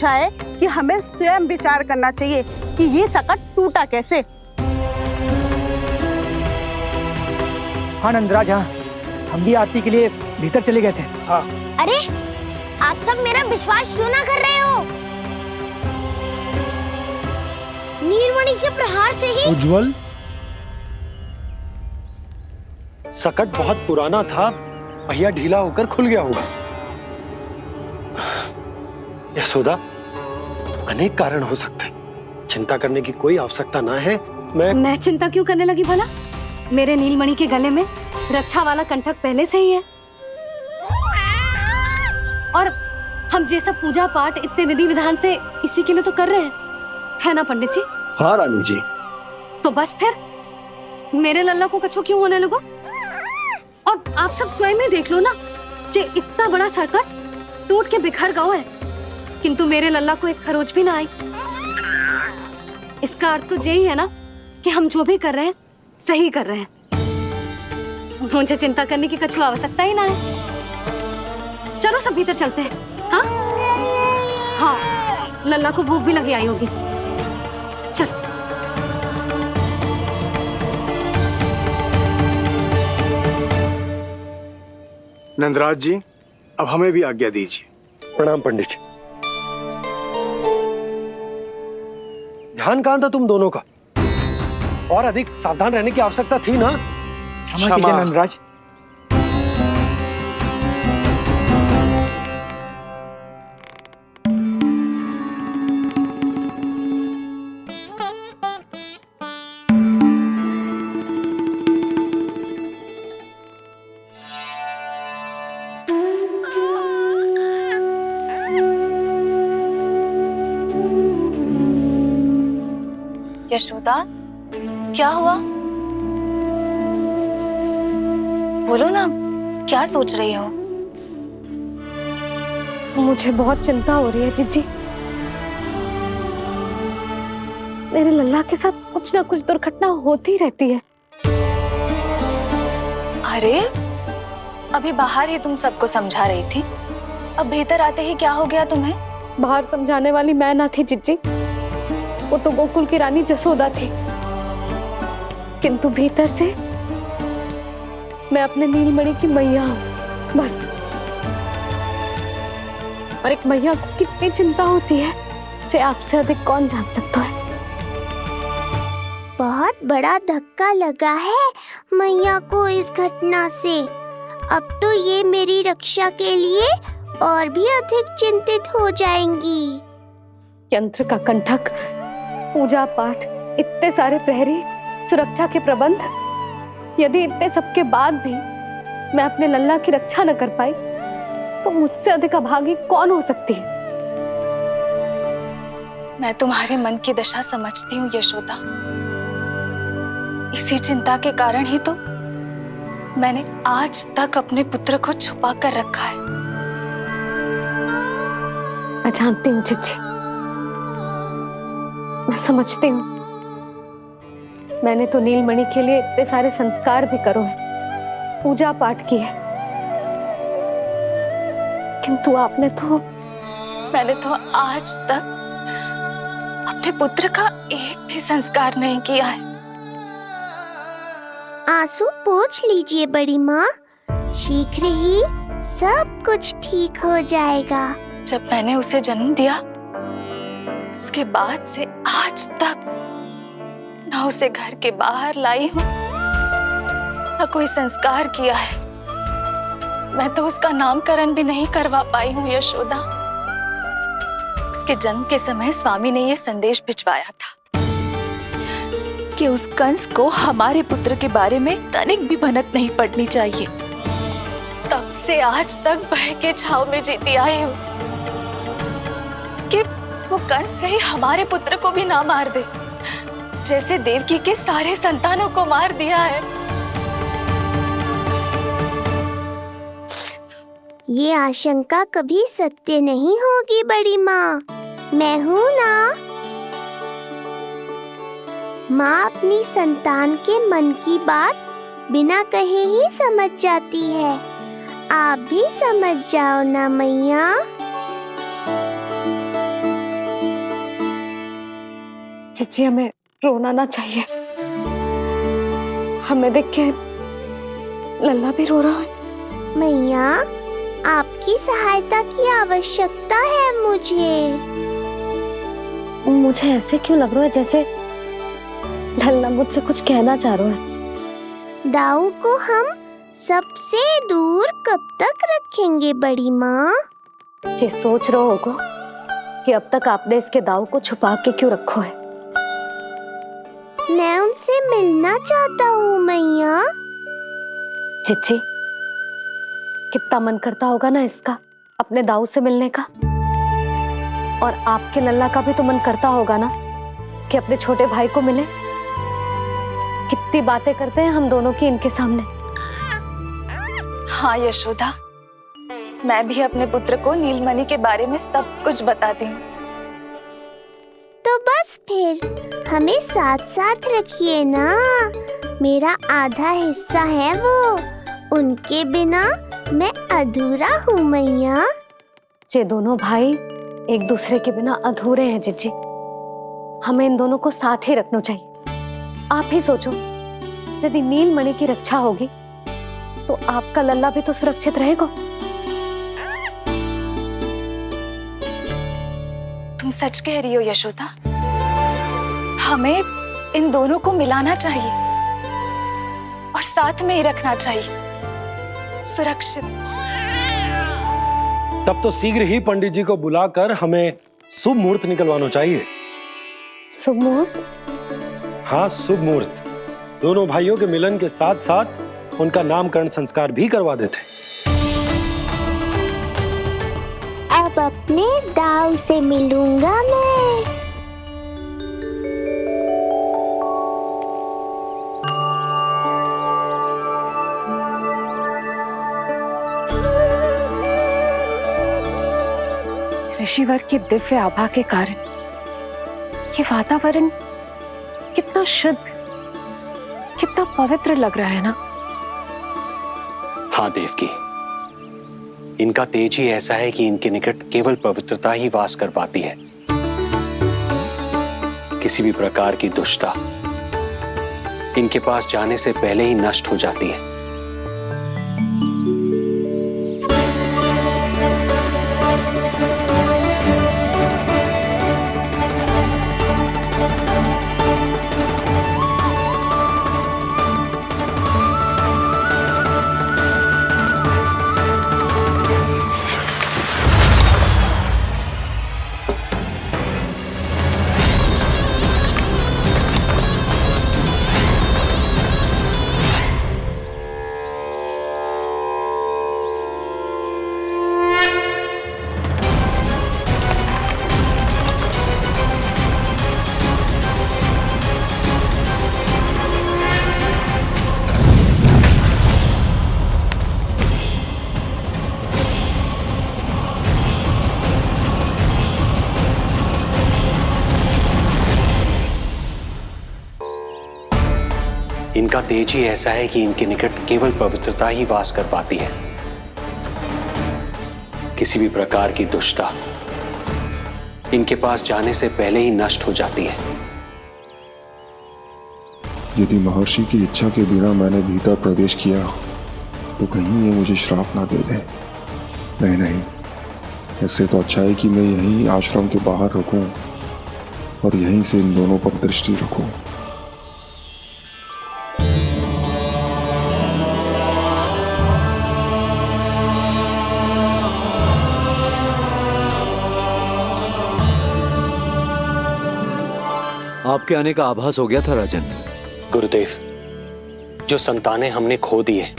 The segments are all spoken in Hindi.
अच्छा है कि हमें स्वयं विचार करना चाहिए कि ये सकट टूटा कैसे। हाँ नंदराज, हाँ हम भी आरती के लिए भीतर चले गए थे। हाँ। अरे आप सब मेरा विश्वास क्यों ना कर रहे हो? नीलमणि के प्रहार से ही उज्जवल, सकट बहुत पुराना था, पहिया ढीला होकर खुल गया होगा। यशोदा, अनेक कारण हो सकते हैं, चिंता करने की कोई आवश्यकता ना है। मैं चिंता क्यों करने लगी भला? मेरे नीलमणि के गले में रक्षा वाला कंठक पहले से ही है, और हम ये सब पूजा पाठ इतने विधि विधान से इसी के लिए तो कर रहे हैं, है ना पंडित जी? हाँ रानी जी। तो बस फिर मेरे लल्ला को कछु क्यों होने लगा? और आप सब स्वयं ही देख लो ना, जे इतना बड़ा संकट टूट के बिखर गया है, किंतु मेरे लल्ला को एक खरोच भी ना आई। इसका अर्थ तो यही है ना कि हम जो भी कर रहे हैं सही कर रहे हैं। मुझे चिंता करने की कछु आवश्यकता ही ना है। चलो सब भीतर चलते हैं। हाँ हाँ, लल्ला को भूख भी लगी आई होगी। चल। नंदराज जी, अब हमें भी आज्ञा दीजिए। प्रणाम पंडित जी। ध्यान कहाँ था तुम दोनों का? और अधिक सावधान रहने की आवश्यकता थी ना। क्षमा कीजिए नंदराज। यशोदा, क्या हुआ? बोलो ना, क्या सोच रही हो? मुझे बहुत चिंता हो रही है जीजी। मेरे लल्ला के साथ कुछ ना कुछ दुर्घटना होती रहती है। अरे, अभी बाहर ही तुम सबको समझा रही थी, अब भीतर आते ही क्या हो गया तुम्हें? बाहर समझाने वाली मैं ना थी जीजी, वो तो गोकुल की रानी जसोदा थी, किंतु भीतर से मैं अपने नीलमणि की मैया हूँ, बस। और एक मैया को कितनी चिंता होती है, इसे आपसे अधिक कौन जान सकता है। बहुत बड़ा धक्का लगा है मैया को इस घटना से। अब तो ये मेरी रक्षा के लिए और भी अधिक चिंतित हो जाएंगी। यंत्र का कंठक, पूजा पाठ, इतने सारे प्रहरी, सुरक्षा के प्रबंध, यदि इतने सबके बाद भी मैं अपने लल्ला की रक्षा न कर पाई तो मुझसे अधिक अभागी कौन हो सकती है? मैं तुम्हारे मन की दशा समझती हूँ यशोदा। इसी चिंता के कारण ही तो मैंने आज तक अपने पुत्र को छुपा कर रखा है। मैं जानती हूँ जीजी, मैं समझती हूँ। मैंने तो नीलमणि के लिए इतने सारे संस्कार भी करो है, पूजा पाठ की है, किंतु मैंने तो आज तक अपने पुत्र का एक भी संस्कार नहीं किया है। आंसू पोंछ लीजिए बड़ी माँ, शीघ्र ही सब कुछ ठीक हो जाएगा। जब मैंने उसे जन्म दिया, उसके बाद से आज तक न उसे घर के बाहर लाई हूँ, न कोई संस्कार किया है। मैं तो उसका नामकरण भी नहीं करवा पाई हूँ यशोदा। उसके जन्म के समय स्वामी ने यह संदेश भिजवाया था कि उस कंस को हमारे पुत्र के बारे में तनिक भी भनक नहीं पड़नी चाहिए। तब से आज तक भय के छाव में जीती आई हूँ कि वो कंस कहीं हमारे पुत्र को भी ना मार दे, जैसे देवकी के सारे संतानों को मार दिया है। ये आशंका कभी सत्य नहीं होगी बड़ी माँ, मैं हूँ ना। माँ अपनी संतान के मन की बात बिना कहे ही समझ जाती है। आप भी समझ जाओ ना मैया। चिच्ची, हमें रोना ना चाहिए। हमें देख के लल्ला भी रो रहा है। मैया, आपकी सहायता की आवश्यकता है मुझे। मुझे ऐसे क्यों लग रहा है जैसे लल्ला मुझसे कुछ कहना चाह रहा है। दाऊ को हम सबसे दूर कब तक रखेंगे बड़ी माँ? ये सोच रहे होगा कि अब तक आपने इसके दाऊ को छुपा के क्यों रखो है। मैं उनसे मिलना चाहता हूँ मैया। चिच्ची, कितना मन करता होगा ना इसका अपने दाऊ से मिलने का। और आपके लल्ला का भी तो मन करता होगा ना कि अपने छोटे भाई को मिले। कितनी बातें करते हैं हम दोनों की इनके सामने। हाँ यशोदा, मैं भी अपने पुत्र को नीलमणि के बारे में सब कुछ बताती हूँ। तो बस फिर हमें साथ साथ रखिए ना। मेरा आधा हिस्सा है वो, उनके बिना मैं अधूरा हूँ मैया। ये दोनों भाई एक दूसरे के बिना अधूरे हैं जिज्जी। हमें इन दोनों को साथ ही रखना चाहिए। आप ही सोचो, यदि नीलमणि की रक्षा होगी तो आपका लल्ला भी तो सुरक्षित रहेगा। तुम सच कह रही हो यशोदा, हमें इन दोनों को मिलाना चाहिए और साथ में ही रखना चाहिए, सुरक्षित। तब तो शीघ्र ही पंडित जी को बुलाकर हमें शुभ मुहूर्त निकलवाना चाहिए। शुभ मुहूर्त? हाँ, शुभ मुहूर्त। दोनों भाइयों के मिलन के साथ साथ उनका नामकरण संस्कार भी करवा देते। अब अपने दाऊ से मिलूंगा मैं। ऋषिवर की दिव्य आभा के कारण ये वातावरण कितना शुद्ध, कितना पवित्र लग रहा है ना। हाँ देवकी, इनका तेज ही ऐसा है कि इनके निकट केवल पवित्रता ही वास कर पाती है। किसी भी प्रकार की दुष्टता इनके पास जाने से पहले ही नष्ट हो जाती है। इनका तेज ही ऐसा है कि इनके निकट केवल पवित्रता ही वास कर पाती है। किसी भी प्रकार की दुष्टता इनके पास जाने से पहले ही नष्ट हो जाती है। यदि महर्षि की इच्छा के बिना मैंने भीतर प्रवेश किया तो कहीं ये मुझे श्राप ना दे दे। नहीं, इससे तो अच्छा है कि मैं यहीं आश्रम के बाहर रुकूं और यहीं से इन दोनों पर दृष्टि रखूं। आपके आने का आभास हो गया था राजन। गुरुदेव, जो संतानें हमने खो दी है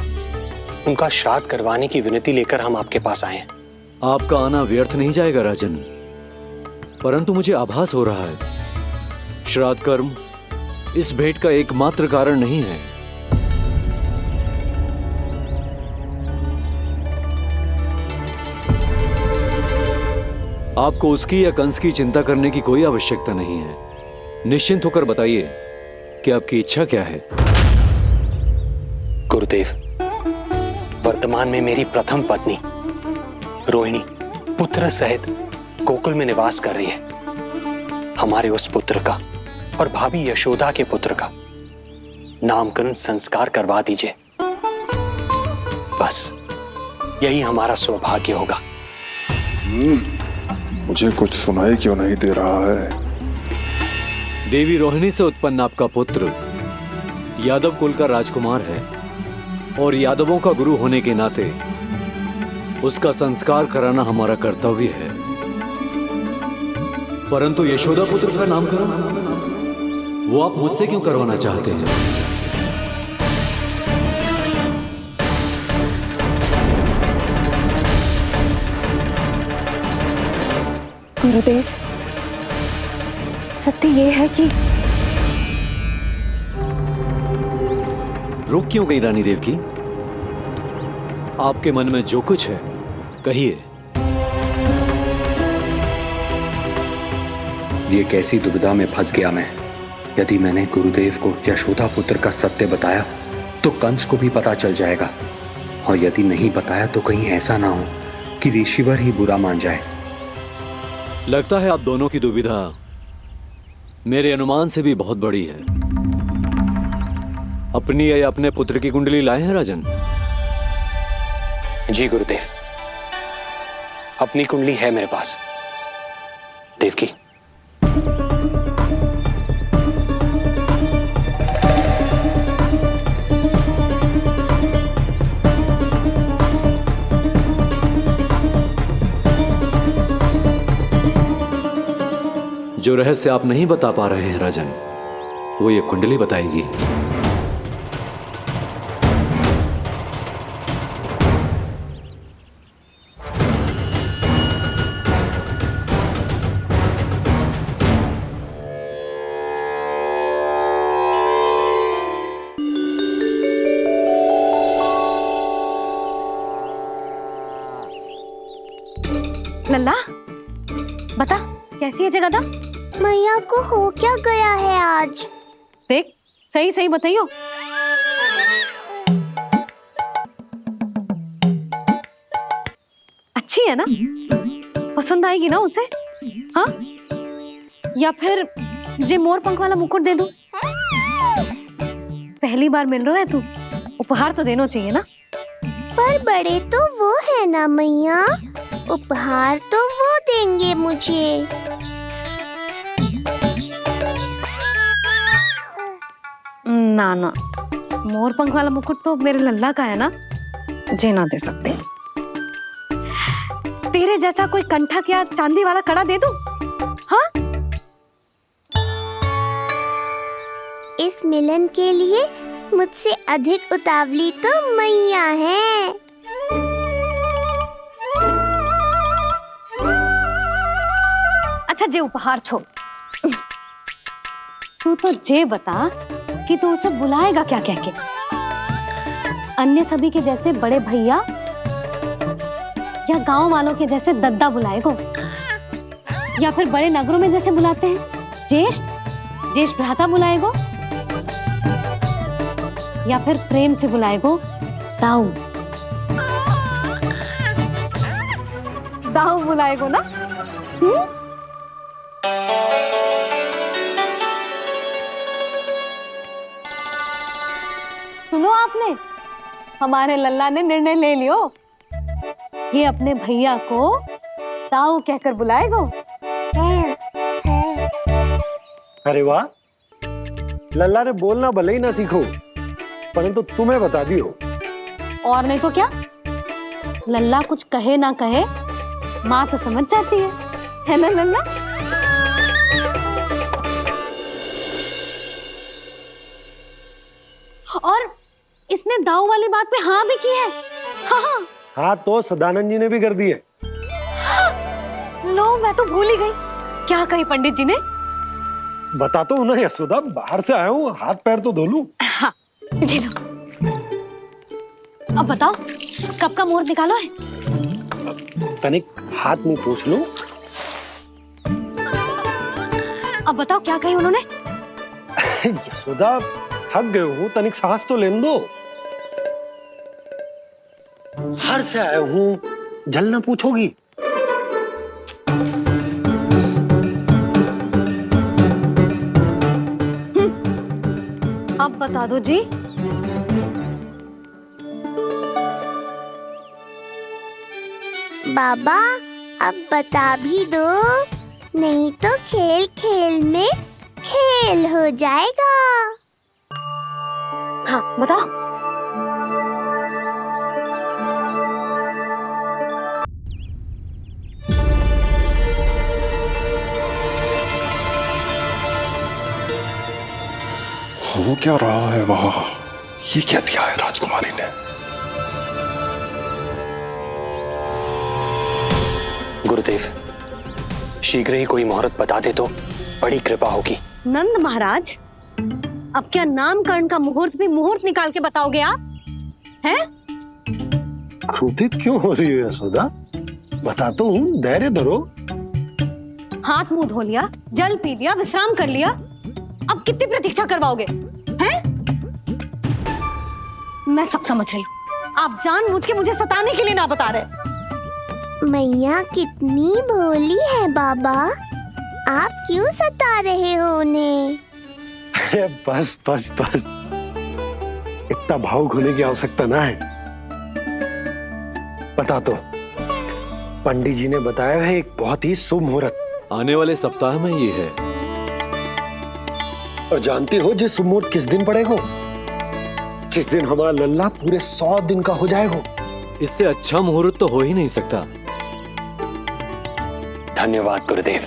उनका श्राद्ध करवाने की विनती लेकर हम आपके पास आए हैं। आपका आना व्यर्थ नहीं जाएगा राजन, परंतु मुझे आभास हो रहा है श्राद्ध कर्म इस भेंट का एकमात्र कारण नहीं है। आपको उसकी या कंस की चिंता करने की कोई आवश्यकता नहीं है। निश्चिंत होकर बताइए कि आपकी इच्छा क्या है। गुरुदेव, वर्तमान में मेरी प्रथम पत्नी रोहिणी पुत्र सहित गोकुल में निवास कर रही है। हमारे उस पुत्र का और भाभी यशोदा के पुत्र का नामकरण संस्कार करवा दीजिए। बस यही हमारा सौभाग्य होगा। मुझे कुछ सुनाई क्यों नहीं दे रहा है? देवी रोहिणी से उत्पन्न आपका पुत्र यादव कुल का राजकुमार है और यादवों का गुरु होने के नाते उसका संस्कार कराना हमारा कर्तव्य है। परंतु यशोदा पुत्र का नामकरण वो आप मुझसे क्यों करवाना चाहते हैं? गुरुदेव, सत्य ये है कि रुक क्यों गई रानी देवकी? आपके मन में जो कुछ है कहिए। ये कैसी दुविधा में फंस गया मैं। यदि मैंने गुरुदेव को यशोदा पुत्र का सत्य बताया तो कंस को भी पता चल जाएगा, और यदि नहीं बताया तो कहीं ऐसा ना हो कि ऋषिवर ही बुरा मान जाए। लगता है आप दोनों की दुविधा मेरे अनुमान से भी बहुत बड़ी है। अपनी या अपने पुत्र की कुंडली लाए हैं राजन? जी गुरुदेव, अपनी कुंडली है मेरे पास। देवकी, जो रहस्य आप नहीं बता पा रहे हैं राजन, वो ये कुंडली बताएगी। लल्ला, बता कैसी है जगदा? मैया को हो क्या गया है आज? देख, सही सही बताइयो। अच्छी है ना? पसंद आएगी ना उसे? हाँ? या फिर जे मोर पंख वाला मुकुट दे दूं? पहली बार मिल रहा है तू, उपहार तो देना चाहिए ना? पर बड़े तो वो है ना मैया, उपहार तो वो देंगे मुझे। ना ना, मोर पंख वाला मुकुट तो मेरे लल्ला का है ना, जे ना दे सकते। तेरे जैसा कोई कंठक या चांदी वाला कड़ा दे दूं? हाँ? इस मिलन के लिए मुझसे अधिक उतावली तो मैया है। अच्छा, जे उपहार छोड़, तू तो जे बता कि तू उसे बुलाएगा क्या कह के? अन्य सभी के जैसे बड़े भैया या गांव वालों के जैसे दद्दा बुलाएगो, या फिर बड़े नगरों में जैसे बुलाते हैं ज्येष्ठ भ्राता बुलाएगो, या फिर प्रेम से बुलाएगो दाऊ बुलाएगो ना? सुनो आपने, हमारे लल्ला ने निर्णय ले लियो, ये अपने भैया को ताऊ कहकर बुलाएगो। अरे वाह, लल्ला ने बोलना भले ही ना सीखो, परंतु तुम्हें बता दियो। और नहीं तो क्या, लल्ला कुछ कहे ना कहे माँ तो समझ जाती है ना लल्ला? और इसने दाऊ वाली बात पे हाँ भी की है। हाँ, हाँ तो सदानंद जी ने भी कर दी है। लो, मैं तो भूल ही गई। क्या कही पंडित जी ने? बता तो ना यशोदा, बाहर से आया हूँ, हाथ पैर तो धो लूं। हाँ, ले लो। अब बताओ, कब का मुहूर्त निकालो है? तनिक हाथ मुंह पूछ लूं। अब बताओ क्या कही उन्होंने? यशोदा, थक गए हूँ, तनिक सांस तो लेने दो। बाहर से आया हूँ, जल ना पूछोगी? बता दो जी। बाबा अब बता भी दो, नहीं तो खेल खेल में खेल हो जाएगा। हाँ बताओ। हो क्या रहा है वहां? ये क्या दिया है राजकुमारी ने? गुरुदेव, शीघ्र ही कोई मुहूर्त बता दे तो बड़ी कृपा होगी। नंद महाराज, अब क्या नामकरण का मुहूर्त भी मुहूर्त निकाल के बताओगे आप? हैं? क्रोधित क्यों हो रही हो यशोदा? बताता हूँ, धैर्य धरो। हाथ मुंह धो लिया, जल पी लिया, विश्राम कर लिया, अब कितनी प्रतीक्षा करवाओगे? हैं? मैं सब समझ रही हूँ, आप जानबूझ के मुझे सताने के लिए ना बता रहे। मैया कितनी भोली है बाबा, आप क्यों सता रहे हो उन्हें? बस बस बस, इतना भावुक होने की आवश्यकता ना है। बता तो, पंडित जी ने बताया है एक बहुत ही शुभ मुहूर्त आने वाले सप्ताह में ये है। और जानते हो जिस शुभ मुहूर्त किस दिन पड़ेगा? जिस दिन हमारा लल्ला पूरे 100 दिन का हो जाएगा। इससे अच्छा मुहूर्त तो हो ही नहीं सकता। धन्यवाद गुरुदेव।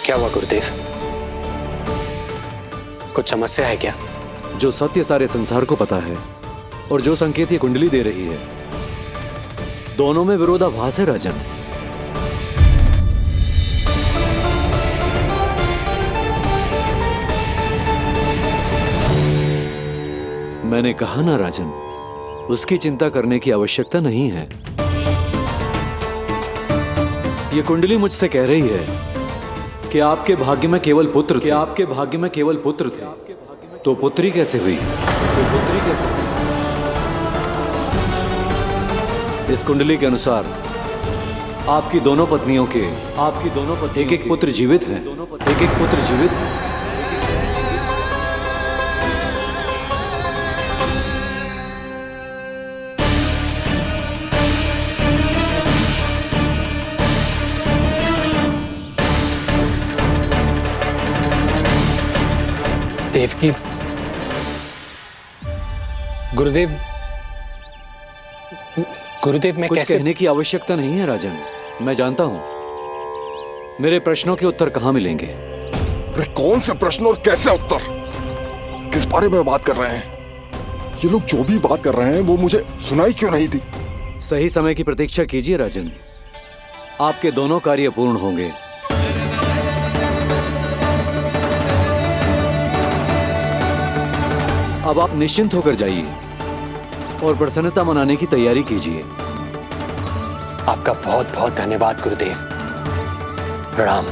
क्या हुआ गुरुदेव? कुछ समस्या है क्या? जो सत्य सारे संसार को पता है और जो संकेत ये कुंडली दे रही है, दोनों में विरोधाभास है राजन। मैंने कहा ना राजन, उसकी चिंता करने की आवश्यकता नहीं है। ये कुंडली मुझसे कह रही है कि आपके भाग्य में केवल पुत्र थे। आपके भाग्य में केवल पुत्र थे, तो पुत्री कैसे हुई? इस कुंडली के अनुसार आपकी दोनों पत्नियों के एक एक पुत्र जीवित हैं। एक एक पुत्र जीवित हैं। देवकी, गुरुदेव मैं कुछ कैसे? कहने की आवश्यकता नहीं है राजन, मैं जानता हूं मेरे प्रश्नों के उत्तर कहां मिलेंगे। अरे कौन से प्रश्न और कैसे उत्तर? किस बारे में बात कर रहे हैं? ये लोग जो भी बात कर रहे हैं वो मुझे सुनाई क्यों नहीं थी? सही समय की प्रतीक्षा कीजिए राजन, आपके दोनों कार्य पूर्ण होंगे। अब आप निश्चिंत होकर जाइए और प्रसन्नता मनाने की तैयारी कीजिए। आपका बहुत बहुत धन्यवाद गुरुदेव। प्रणाम।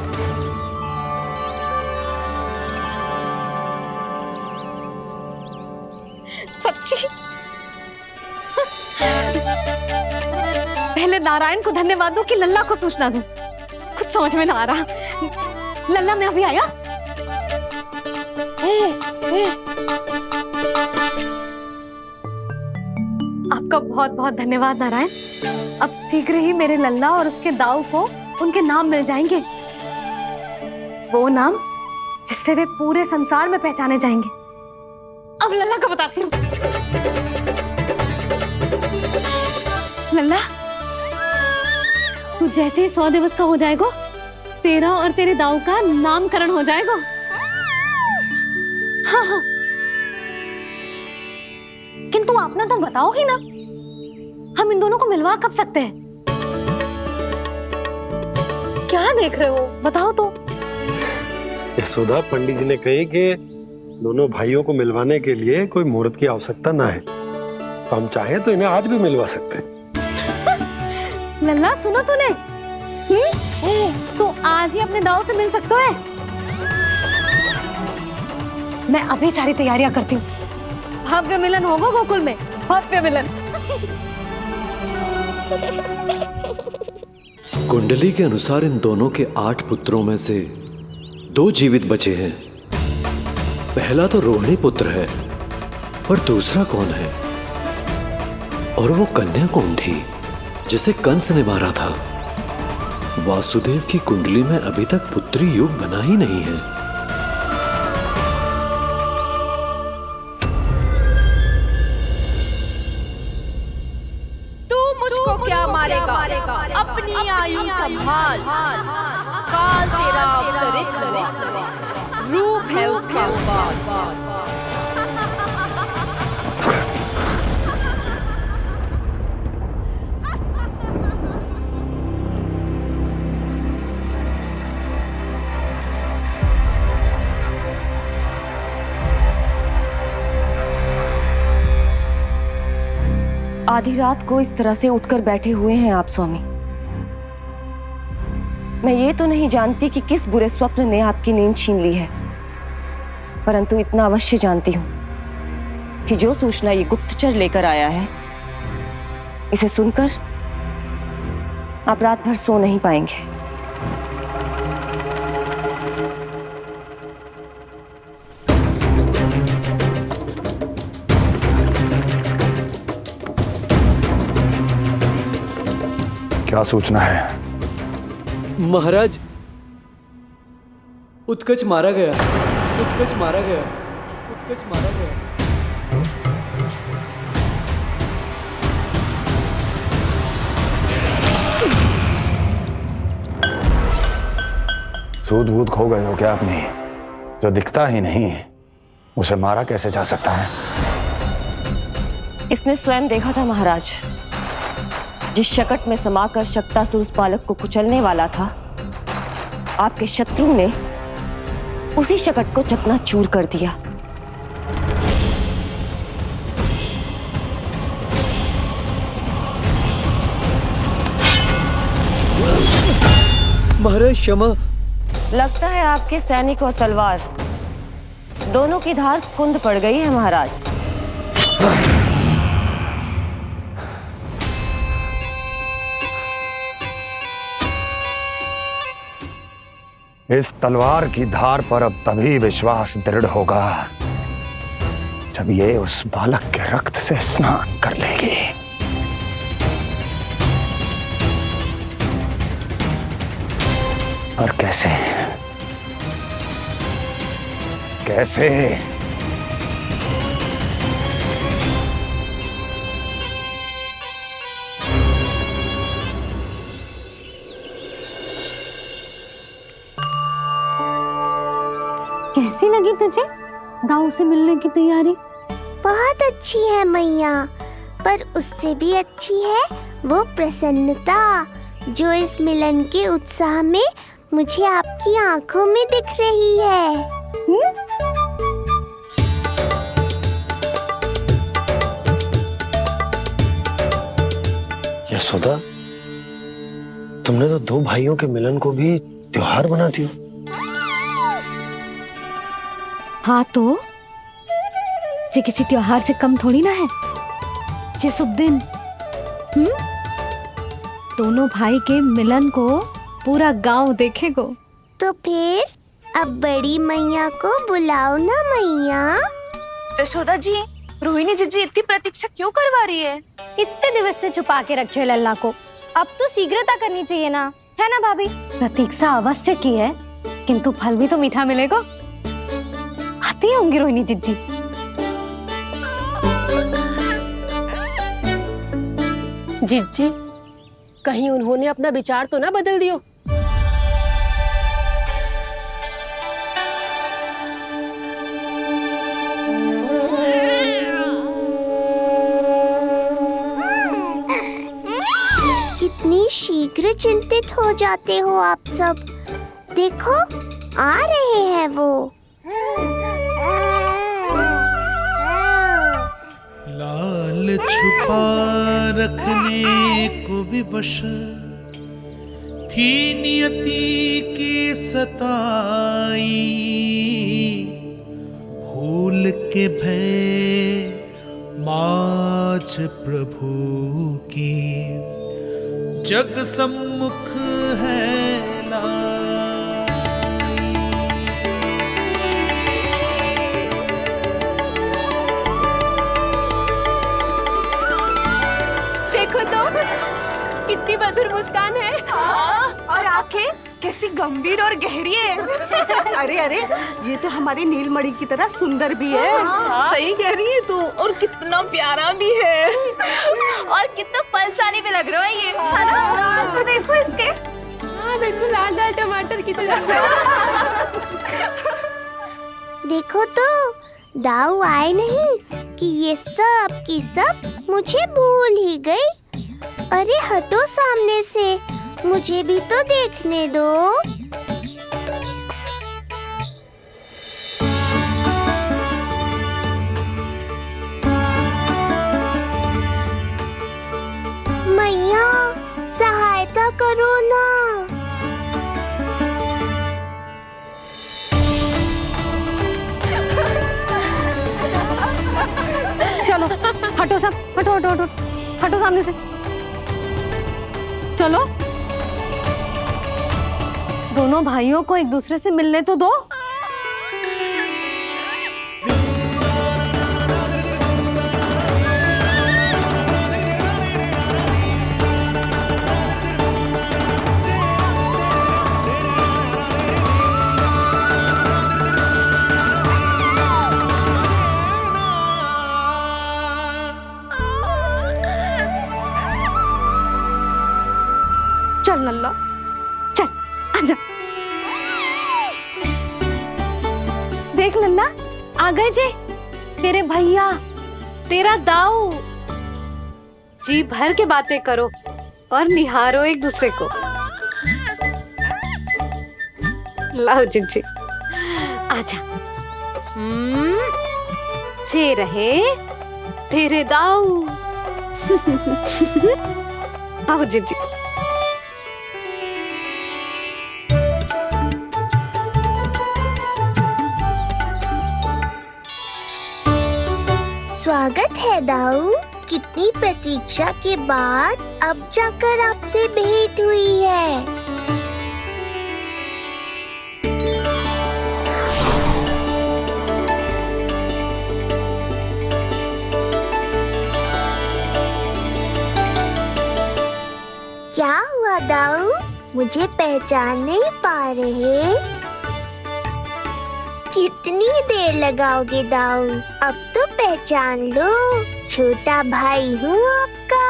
सच्ची? पहले नारायण को धन्यवाद दूं कि लल्ला को सूचना दूं? कुछ समझ में ना आ रहा। लल्ला मैं अभी आया। आपका बहुत बहुत धन्यवाद नारायण। अब शीघ्र ही मेरे लल्ला और उसके दाऊ को उनके नाम मिल जाएंगे, वो नाम जिससे वे पूरे संसार में पहचाने जाएंगे। अब लल्ला को बताती हूँ। लल्ला, तू जैसे ही 100 दिवस का हो जाएगा, तेरा और तेरे दाऊ का नामकरण हो जाएगा। हाँ हाँ, किंतु आपने तो बताओ ही ना, हम इन दोनों को मिलवा कब सकते हैं? क्या देख रहे हो, बताओ तो। यशोदा, पंडित जी ने कही कि दोनों भाइयों को मिलवाने के लिए कोई मुहूर्त की आवश्यकता ना है, तो हम चाहे तो इन्हें आज भी मिलवा सकते हैं। लल्ला सुनो तूने, तू आज ही अपने दाऊ से मिल सकता है। मैं अभी सारी तैयारियां करती हूँ। भव्य मिलन होगा गोकुल में, भव्य मिलन। कुंडली के अनुसार इन दोनों के 8 पुत्रों में से 2 जीवित बचे हैं। पहला तो रोहिणी पुत्र है, पर दूसरा कौन है? और वो कन्या कौन थी जिसे कंस ने मारा था? वासुदेव की कुंडली में अभी तक पुत्री योग बना ही नहीं है। तू मुझको क्या मारेगा? अपनी आयु संभाल। काल तेरा अवतरित रूप है उसका। आधी रात को इस तरह से उठकर बैठे हुए हैं आप स्वामी। मैं ये तो नहीं जानती कि किस बुरे स्वप्न ने आपकी नींद छीन ली है, परंतु इतना अवश्य जानती हूं कि जो सूचना ये गुप्तचर लेकर आया है, इसे सुनकर आप रात भर सो नहीं पाएंगे। क्या सूचना है? महाराज, उत्कच मारा गया। उत्कच मारा गया। उत्कच मारा गया। सूद वूद खो गए हो क्या अपनी? जो दिखता ही नहीं उसे मारा कैसे जा सकता है? इसने स्वयं देखा था महाराज। जिस शकट में समाकर शक्तासुर उस बालक को कुचलने वाला था, आपके शत्रु ने उसी शकट को चकनाचूर कर दिया। महाराज क्षमा। लगता है आपके सैनिक और तलवार दोनों की धार कुंद पड़ गई है महाराज। इस तलवार की धार पर अब तभी विश्वास दृढ़ होगा जब ये उस बालक के रक्त से स्नान कर लेगी। और कैसे? कैसे? कैसी लगी तुझे दाऊ से मिलने की तैयारी? बहुत अच्छी है मैया, पर उससे भी अच्छी है वो प्रसन्नता जो इस मिलन के उत्साह में मुझे आपकी आंखों में दिख रही है। यशोदा, तुमने तो 2 भाइयों के मिलन को भी त्योहार बना दिया। हाँ तो ये किसी त्योहार से कम थोड़ी ना है। ये शुभ दिन दोनों भाई के मिलन को पूरा गांव देखेगो। तो फिर अब बड़ी मैया को बुलाओ ना मैया। यशोदा जी, रोहिणी जीजी इतनी प्रतीक्षा क्यों करवा रही है? इतने दिवस से छुपा के रखे हो लल्ला को, अब तो शीघ्रता करनी चाहिए ना, है ना भाभी? प्रतीक्षा अवश्य की है, किंतु फल भी तो मीठा मिलेगा। आती होंगी रोहिणी जीजी। जीजी, कहीं उन्होंने अपना विचार तो ना बदल दियो? कितनी शीघ्र चिंतित हो जाते हो आप सब। देखो आ रहे हैं वो। लाल छुपा रखने को विवश थी नियति की सताई, भूल के भय माज प्रभु की जग सम्मुख है देखो तो कितनी मधुर मुस्कान है। और आंखें कैसी गंभीर और गहरी है। अरे अरे, ये तो हमारी नीलमणि की तरह सुंदर भी है। सही कह रही है तू, और कितना प्यारा भी है, और कितना पलसानी भी लग रहा है ये। तो देखो इसके, बिल्कुल लाल लाल टमाटर की तरह। देखो तो दाऊ आए नहीं कि ये सब की सब मुझे भूल ही गई। अरे हटो सामने से, मुझे भी तो देखने दो। मैया सहायता करो ना। चलो हटो सब, हटो हटो हटो, हटो सामने से। चलो दोनों भाइयों को एक दूसरे से मिलने तो दो। चल लल्ला, चल आजा। देख लल्ला, आ गए जे तेरे भैया, तेरा दाऊ। जी भर के बातें करो और निहारो एक दूसरे को। लाओ जिज्जी, आजा। जे रहे तेरे दाऊ। आओ जिज्जी। स्वागत है दाऊ। कितनी प्रतीक्षा के बाद अब जाकर आपसे भेंट हुई है। क्या हुआ दाऊ, मुझे पहचान नहीं पा रहे? कितनी देर लगाओगे दाऊ? अब तो पहचान लो, छोटा भाई हूँ आपका।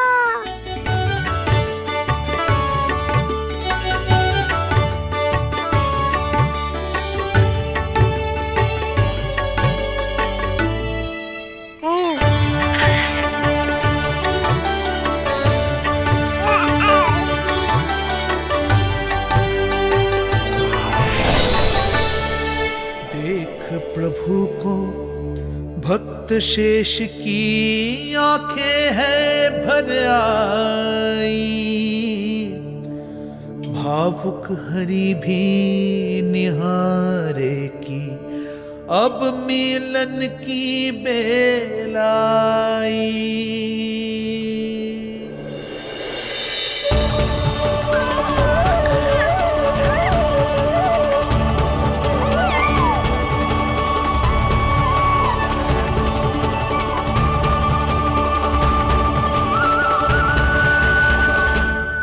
प्रभु को भक्त शेष की आंखें है भर आई, भावुक हरि भी निहारे की अब मिलन की बेलाई।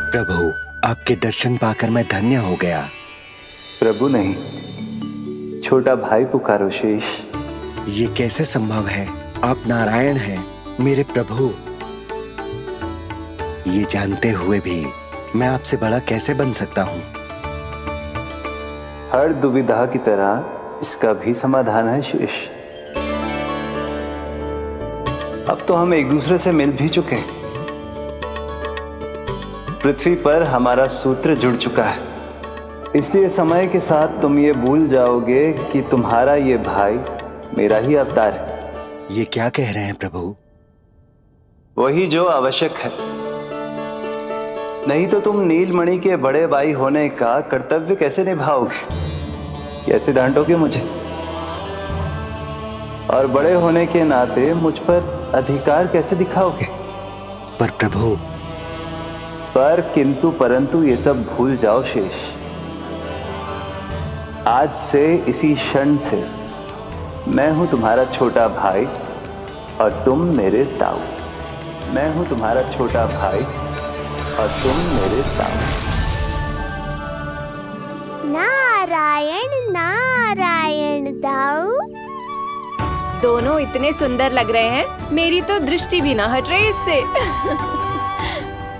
प्रभु, आपके दर्शन पाकर मैं धन्य हो गया। प्रभु नहीं, छोटा भाई पुकारो शेष। ये कैसे संभव है? आप नारायण हैं, मेरे प्रभु। ये जानते हुए भी मैं आपसे बड़ा कैसे बन सकता हूँ? हर दुविधा की तरह इसका भी समाधान है शेष। अब तो हम एक दूसरे से मिल भी चुके हैं। पृथ्वी पर हमारा सूत्र जुड़ चुका है, इसलिए समय के साथ तुम ये भूल जाओगे कि तुम्हारा ये भाई मेरा ही अवतार है। ये क्या कह रहे हैं प्रभु? वही जो आवश्यक है, नहीं तो तुम नीलमणि के बड़े भाई होने का कर्तव्य कैसे निभाओगे? कैसे डांटोगे मुझे? और बड़े होने के नाते मुझ पर अधिकार कैसे दिखाओगे? पर प्रभु, पर किंतु परंतु ये सब भूल जाओ शेष। आज से इसी क्षण से मैं हूं तुम्हारा छोटा भाई और तुम मेरे ताऊ। मैं हूं तुम्हारा छोटा भाई और तुम मेरे ताऊ। नारायण नारायण दाऊ। दोनों इतने सुंदर लग रहे हैं, मेरी तो दृष्टि भी ना हट रही इससे।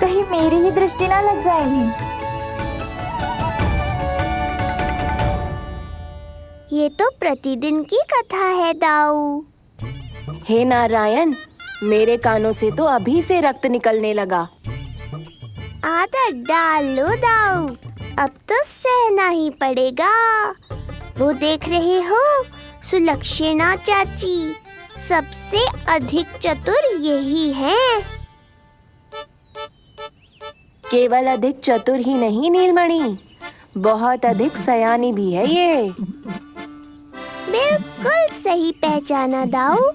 कहीं मेरी ही दृष्टि ना लग जाएगी। ये तो प्रतिदिन की कथा है दाऊ। हे नारायण, मेरे कानों से तो अभी से रक्त निकलने लगा। आदत डाल लो दाऊ, अब तो सहना ही पड़ेगा। वो देख रहे हो, सुलक्षणा चाची सबसे अधिक चतुर यही है। केवल अधिक चतुर ही नहीं नीलमणि, बहुत अधिक सयानी भी है ये। बिल्कुल सही पहचाना दाऊ,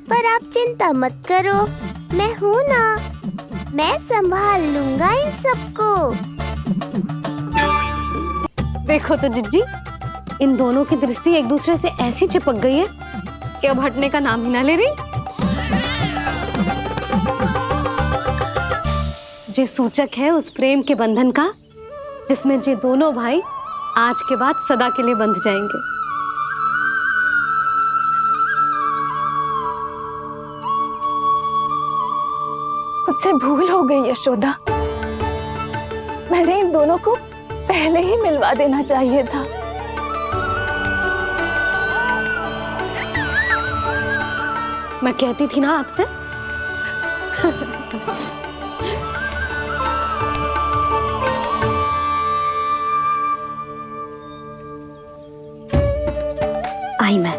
पर आप चिंता मत करो, मैं हूँ ना, मैं संभाल लूंगा इन सबको। देखो तो जिज्जी, इन दोनों की दृष्टि एक दूसरे से ऐसी चिपक गई है कि अब हटने का नाम ही ना ले रही। ये सूचक है उस प्रेम के बंधन का जिसमें ये दोनों भाई आज के बाद सदा के लिए बंध जाएंगे। मुझसे भूल हो गई यशोदा, मैंने इन दोनों को पहले ही मिलवा देना चाहिए था। मैं कहती थी ना आपसे। आई मैं।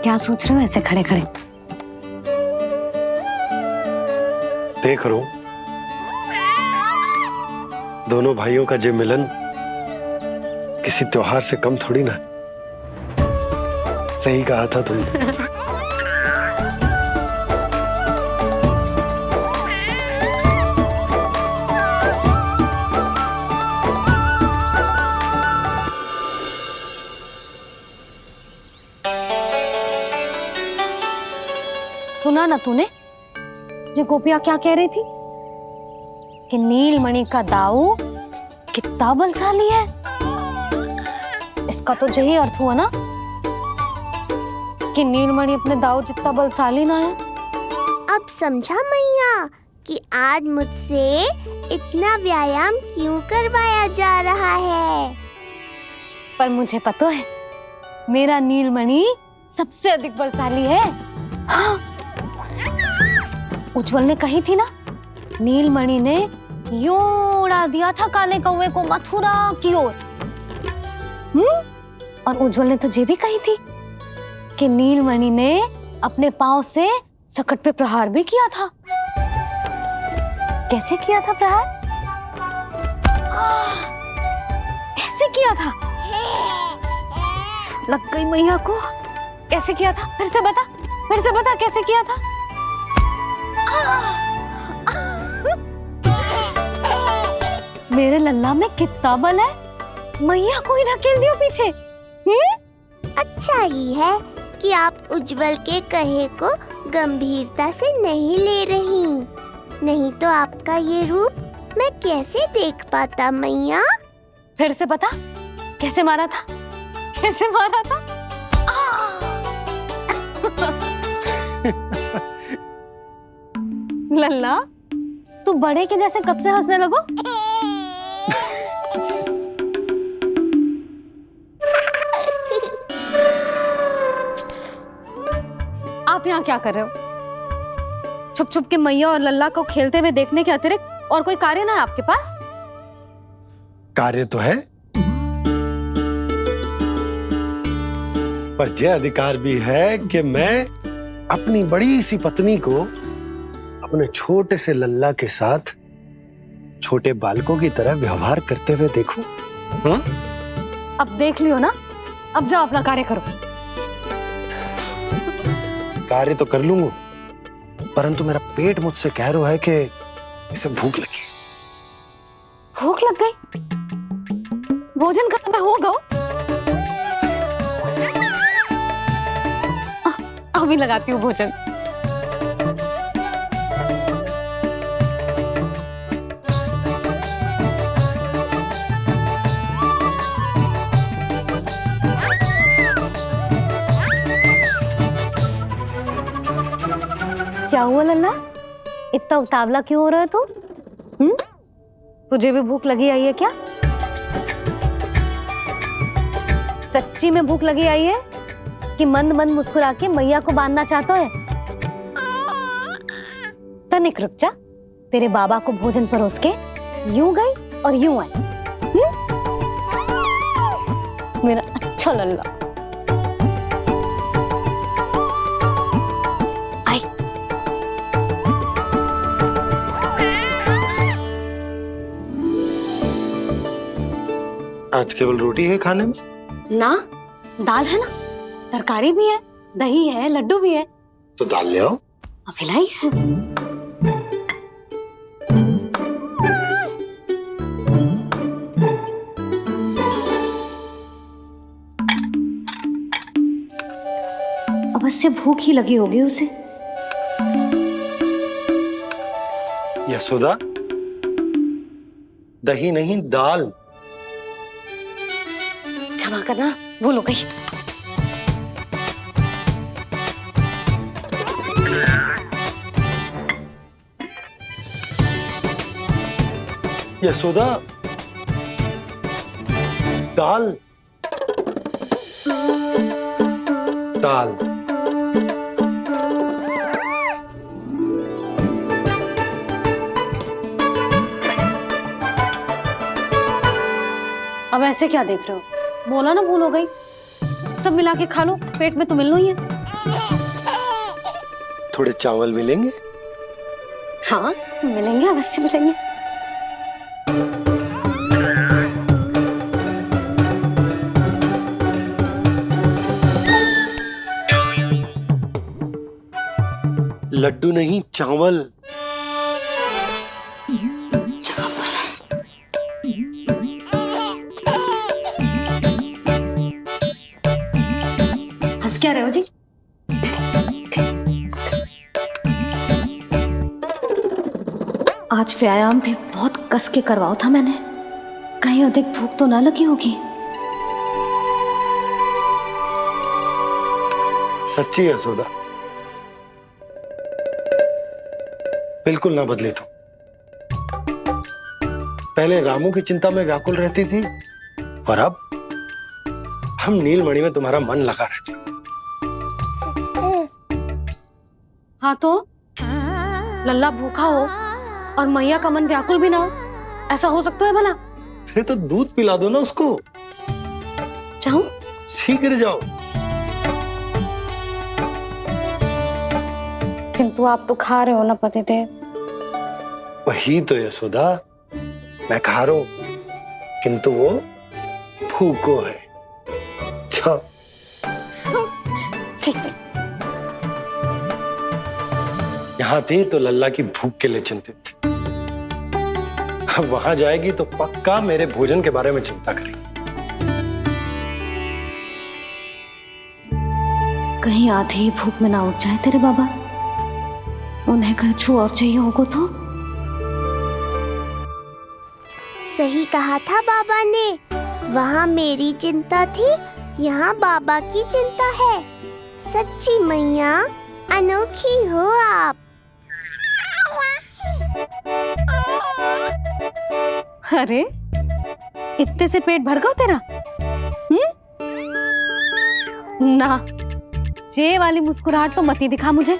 क्या सोच रहे हो ऐसे खड़े खड़े? देख रहा हूं दोनों भाइयों का ये मिलन किसी त्योहार से कम थोड़ी ना। सही कहा था तुमने। सुना ना तूने जो गोपिया क्या कह रही थी कि नीलमणि का दाऊ कितना बलशाली है। इसका तो यही अर्थ हुआ ना कि नीलमणि अपने दाऊ जितना बलशाली ना है। अब समझा मैया कि आज मुझसे इतना व्यायाम क्यों करवाया जा रहा है। पर मुझे पता है मेरा नीलमणि सबसे अधिक बलशाली है। हाँ। उज्जवल ने कही थी ना, नीलमणि ने यूं उड़ा दिया था काले कौवे को मथुरा की ओर। और उज्जवल ने तो ये भी कही थी कि नीलमणि ने अपने पांव से सकट पे प्रहार भी किया था। कैसे किया था प्रहार? ऐसे किया था। लग गई मैया को। कैसे किया था? फिर से बता कैसे किया था? मेरे लल्ला में कितना बल है। मैया को ही धकेल दियो पीछे। अच्छा ही है कि आप उज्जवल के कहे को गंभीरता से नहीं ले रही, नहीं तो आपका ये रूप मैं कैसे देख पाता मैया। फिर से बता कैसे मारा था? कैसे मारा था? लल्ला तू बड़े के जैसे कब से हंसने लगो? आप यहाँ क्या कर रहे हो? छुप छुप के मैया और लल्ला को खेलते हुए देखने के अतिरिक्त और कोई कार्य ना है आपके पास? कार्य तो है, पर यह अधिकार भी है कि मैं अपनी बड़ी सी पत्नी को अपने छोटे से लल्ला के साथ छोटे बालकों की तरह व्यवहार करते हुए देखूं। अब देख लियो ना, अब जाओ अपना कार्य करो। कार्य तो कर लूंगा, परंतु मेरा पेट मुझसे कह रहा है कि इसे भूख लगी। भूख लग गई? भोजन का समय होगा। अभी लगाती हूँ भोजन। क्या हुआ लल्ला, इतना उतावला क्यों हो रहा है तू? तुझे भी भूख लगी आई है क्या? सच्ची में भूख लगी आई है कि मंद मंद मुस्कुरा के मैया को बांधना चाहता है? तनिक रुक जा, तेरे बाबा को भोजन परोस के यूं गई और यूं आई। मेरा अच्छा लल्ला। आज केवल रोटी है खाने में? ना, दाल है ना, तरकारी भी है, दही है, लड्डू भी है। तो दाल ले आओ। अभी लाई है। अवश्य भूख ही लगी होगी उसे। यशोदा, दही नहीं दाल। क्षमा करना, भूल हो गई। यशोदा, दाल दाल। अब ऐसे क्या देख रहे हो? बोला ना भूल हो गई। सब मिला के खा लो, पेट में तो मिलना ही है। थोड़े चावल मिलेंगे? हाँ मिलेंगे, अवश्य मिलेंगे। लड्डू नहीं, चावल। हंस क्या रहे हो जी? आज व्यायाम भी बहुत कस के करवाओ था मैंने, कहीं अधिक भूख तो ना लगी होगी। सच्ची है यशोदा, बिल्कुल ना बदले तुम। पहले रामू की चिंता में व्याकुल रहती थी और अब हम नीलमणि में तुम्हारा मन लगा रहता। हाँ तो लल्ला भूखा हो और मैया का मन व्याकुल भी ना हो, ऐसा हो सकता है भला? फिर तो दूध पिला दो ना उसको। जाऊं? शीघ्र जाओ। किंतु आप तो खा रहे हो ना पतिदेव। वही तो यशोदा, मैं खा रहा हूं, किंतु वो भूखो है। जाओ। ठीक है। यहाँ थे तो लल्ला की भूख के लिए चिंतित थी, अब वहां जाएगी तो पक्का मेरे भोजन के बारे में चिंता करेगी। कहीं आधी भूख में ना उठ जाए तेरे बाबा, उन्हें कुछ और चाहिए होगा तो? सही कहा था बाबा ने, वहाँ मेरी चिंता थी, यहाँ बाबा की चिंता है। सच्ची मैया, अनोखी हो आप। अरे इतने से पेट भर गया तेरा? ना, ये वाली मुस्कुराहट तो मत ही दिखा मुझे।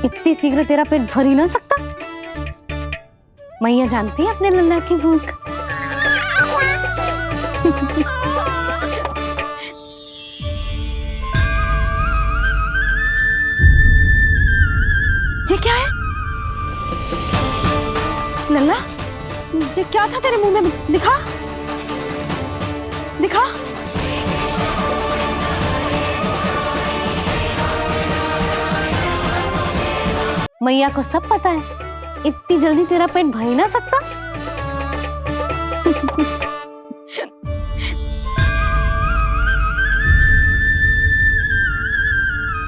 इतनी शीघ्र तेरा पेट भर ही ना सकता। मैया जानती है अपने लल्ला की भूख। ये क्या है लल्ला? ये क्या था तेरे मुंह में? दिखा दिखा। मैया को सब पता है, इतनी जल्दी तेरा पेट भर ही ना सकता।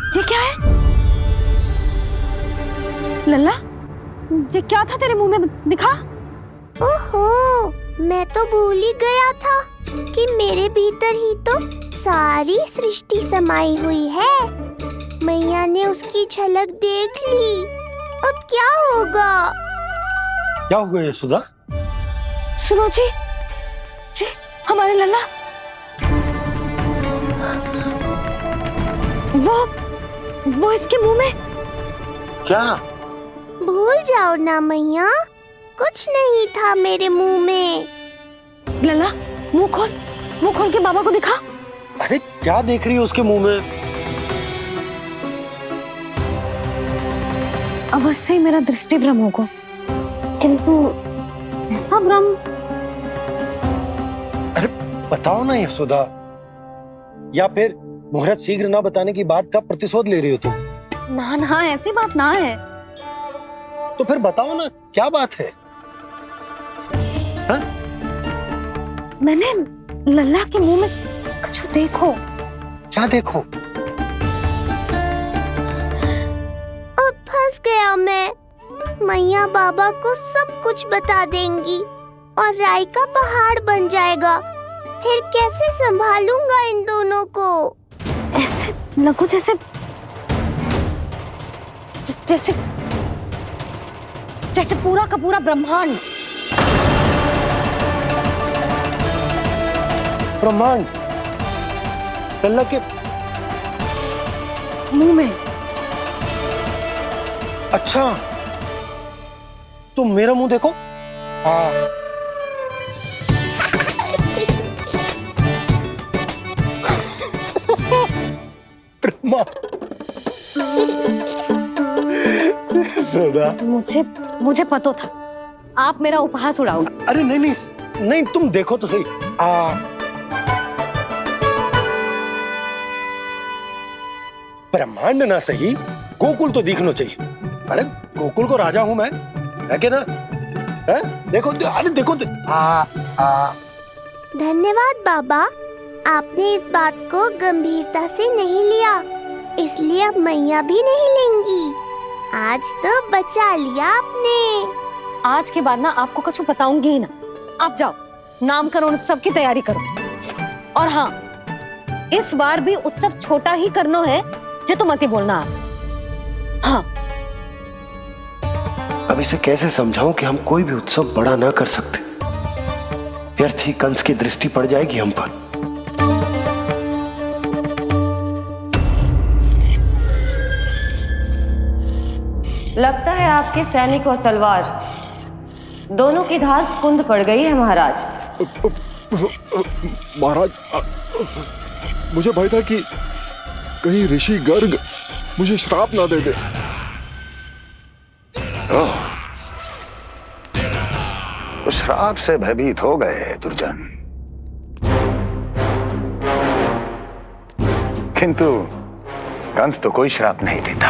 ये क्या है लल्ला? ये क्या था तेरे मुंह में, दिखा। ओहो, मैं तो भूल ही गया था कि मेरे भीतर ही तो सारी सृष्टि समाई हुई है। मैया ने उसकी झलक देख ली, अब क्या होगा? क्या हुआ यशोदा? सुनो जी, जी हमारे लल्ला वो इसके मुंह में। क्या? भूल जाओ ना मैया, कुछ नहीं था मेरे मुंह में। लल्ला मुंह खोल के बाबा को दिखा। अरे क्या देख रही है उसके मुंह में? अवश्य ही मेरा दृष्टि भ्रम होगा, किंतु ऐसा भ्रम। अरे बताओ ना यशोदा, या फिर मुहूर्त शीघ्र ना बताने की बात का प्रतिशोध ले रही हो तुम? ना ना, ऐसी बात ना है। तो फिर बताओ ना क्या बात है? हा? मैंने लल्ला के मुंह में कुछ देखो। क्या देखो? अब फंस गया मैं। मैया बाबा को सब कुछ बता देंगी और राय का पहाड़ बन जाएगा। फिर कैसे संभालूंगा इन दोनों को? ऐसे लगो जैसे जैसे जैसे पूरा का पूरा ब्रह्मांड। ब्रह्मांड लल्ला के मुंह में? अच्छा, तुम मेरा मुंह देखो। मुझे पता था आप मेरा उपहास उड़ाओगे। अरे नहीं, तुम देखो तो सही। ब्रह्मांड ना सही, गोकुल तो दिखना चाहिए। अरे गोकुल को राजा हूं मैं, है कि ना? है? देखो, अरे देखो तो। धन्यवाद बाबा, आपने इस बात को गंभीरता से नहीं लिया, इसलिए अब मैया भी नहीं लेंगी। आज तो बचा लिया आपने। आज के बाद ना आपको कुछ बताऊंगी ही ना। आप जाओ, नामकरण उत्सव की तैयारी करो। और हाँ, इस बार भी उत्सव छोटा ही करना है, जो तो मत ही बोलना आप। हाँ। अब इसे कैसे समझाऊं कि हम कोई भी उत्सव बड़ा ना कर सकते? व्यर्थ ही कंस की दृष्टि पड़ जाएगी हम पर। लगता है आपके सैनिक और तलवार दोनों की धार कुंद पड़ गई है महाराज। महाराज, मुझे भय था कि कहीं ऋषि गर्ग मुझे श्राप ना दे दे। उस श्राप से भयभीत हो गए दुर्जन, किंतु कंस तो कोई श्राप नहीं देता,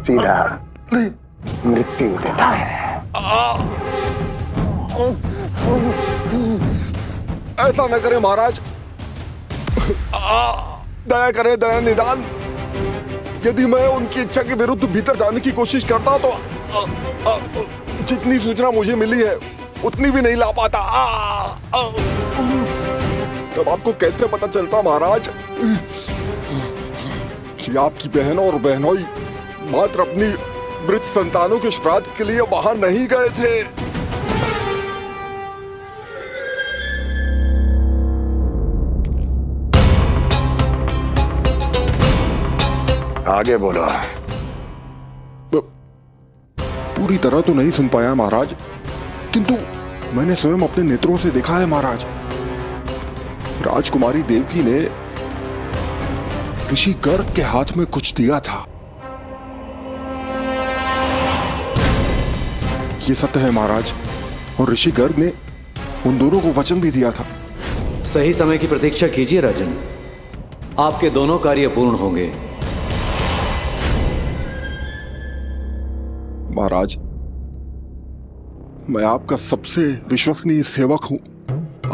सीधा मृत्यु देता है। ऐसा न करे महाराज, दया करे, दया निदान। यदि मैं उनकी इच्छा के विरुद्ध भीतर जाने की कोशिश करता तो जितनी सूचना मुझे मिली है उतनी भी नहीं ला पाता। तब आपको कैसे पता चलता महाराज कि आपकी बहन और बहनोई मात्र अपनी मृत संतानों के श्राद्ध के लिए वहां नहीं गए थे? आगे बोलो। पूरी तरह तो नहीं सुन पाया महाराज, किंतु मैंने स्वयं अपने नेत्रों से देखा है महाराज। राजकुमारी देवकी ने ऋषि गर्ग के हाथ में कुछ दिया था। ये सत्य है महाराज, और ऋषि गर्ग ने उन दोनों को वचन भी दिया था। सही समय की प्रतीक्षा कीजिए राजन, आपके दोनों कार्य पूर्ण होंगे। महाराज, मैं आपका सबसे विश्वसनीय सेवक हूं।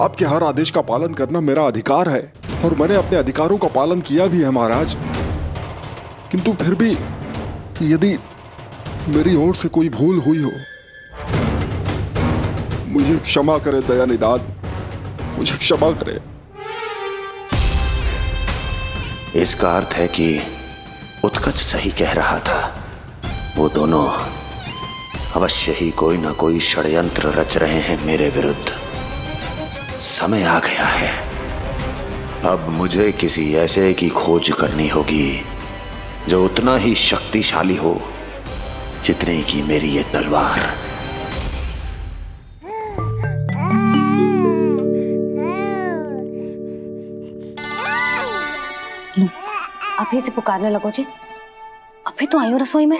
आपके हर आदेश का पालन करना मेरा अधिकार है और मैंने अपने अधिकारों का पालन किया भी है महाराज। किंतु फिर भी यदि मेरी ओर से कोई भूल हुई हो, मुझे क्षमा करे दयानिदान, मुझे क्षमा करे। इसका अर्थ है कि उत्कच सही कह रहा था। वो दोनों अवश्य ही कोई ना कोई षड्यंत्र रच रहे हैं मेरे विरुद्ध। समय आ गया है, अब मुझे किसी ऐसे की खोज करनी होगी जो उतना ही शक्तिशाली हो जितनी की मेरी ये तलवार। अभी से पुकारने लगो जी, अभी तो आई हूँ रसोई में।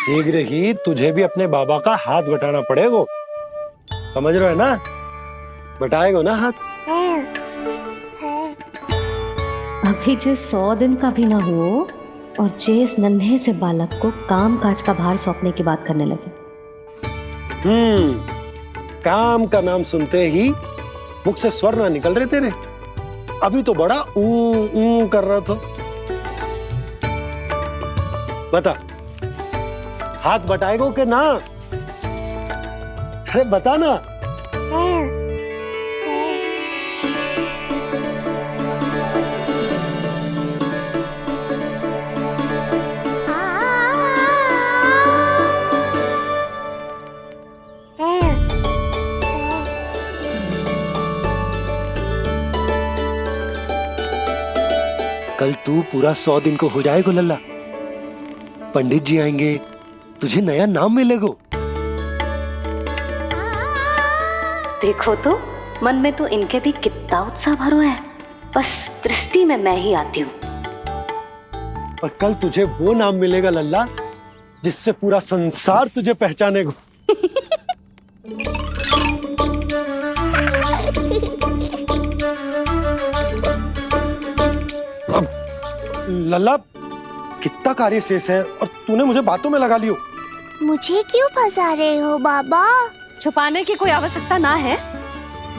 शीघ्र ही तुझे भी अपने बाबा का हाथ बटाना पड़ेगा, समझ रहे हो ना? बटाएगा ना हाथ? अभी जो 100 दिन का भी ना हो और जिस नन्हे से बालक को काम काज का भार सौंपने की बात करने लगे। काम का नाम सुनते ही मुख से स्वर ना निकल रहे तेरे। अभी तो बड़ा ऊ कर रहा था। बता, हाथ बटाएगो के ना? अरे बता ना। कल तू पूरा 100 दिन को हो जाएगा लल्ला। पंडित जी आएंगे, तुझे नया नाम मिलेगा। देखो तो मन में तो इनके भी कितना उत्साह भरो है, बस दृष्टि में मैं ही आती हूँ। और कल तुझे वो नाम मिलेगा लल्ला जिससे पूरा संसार तुझे पहचानेगा। अब लल्ला, कितना कार्य शेष है और तूने मुझे बातों में लगा लियो। मुझे क्यों फंसा रहे हो बाबा? छुपाने की कोई आवश्यकता ना है।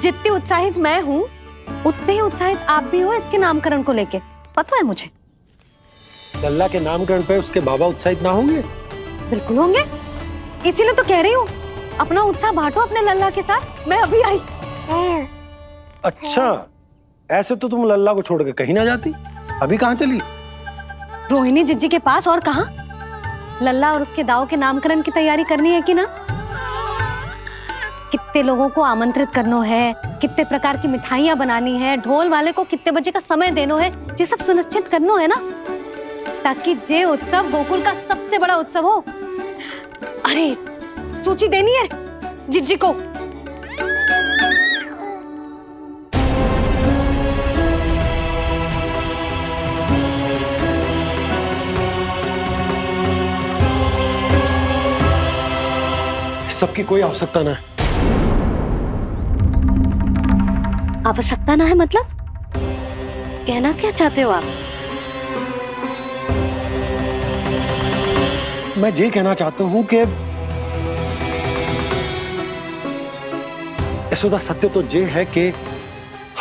जितनी उत्साहित मैं हूँ उतने ही उत्साहित आप भी हो इसके नामकरण को लेके, पता है मुझे। लल्ला के नामकरण पे उसके बाबा उत्साहित ना होंगे? बिल्कुल होंगे, इसीलिए तो कह रही हूँ अपना उत्साह बांटो अपने लल्ला के साथ। मैं अभी आई। अच्छा, ऐसे तो तुम लल्ला को छोड़ के कहीं ना जाती। अभी कहाँ चली? रोहिणी जिज्जी के पास, और कहाँ? लल्ला और उसके दाऊ के नामकरण की तैयारी करनी है कि ना? कितने लोगों को आमंत्रित करना है, कितने प्रकार की मिठाइयां बनानी है, ढोल वाले को कितने बजे का समय देना है, ये सब सुनिश्चित करना है ना, ताकि जे उत्सव गोकुल का सबसे बड़ा उत्सव हो। अरे सूची देनी है जिज्जी को। सबकी कोई आवश्यकता ना है। आवश्यकता ना है मतलब? कहना क्या चाहते हो आप? मैं ये कहना चाहता हूं कि यशोदा, सत्य तो ये है कि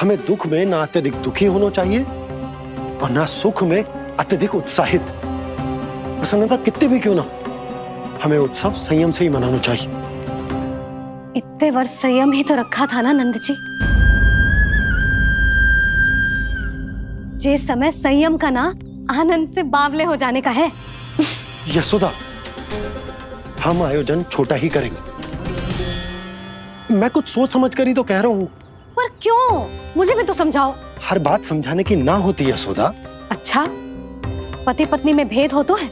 हमें दुख में ना अत्यधिक दुखी होना चाहिए और ना सुख में अत्यधिक उत्साहित। प्रसन्नता कितनी भी क्यों ना, हमें उत्सव संयम से ही मनाना चाहिए। इतने वर्ष संयम ही तो रखा था ना नंद जी। ये समय संयम का ना आनंद से बावले हो जाने का है। यशोदा, हम आयोजन छोटा ही करेंगे। मैं कुछ सोच समझ कर ही तो कह रहा हूँ। पर क्यों? मुझे भी तो समझाओ। हर बात समझाने की ना होती यशोदा। अच्छा, पति पत्नी में भेद हो तो है?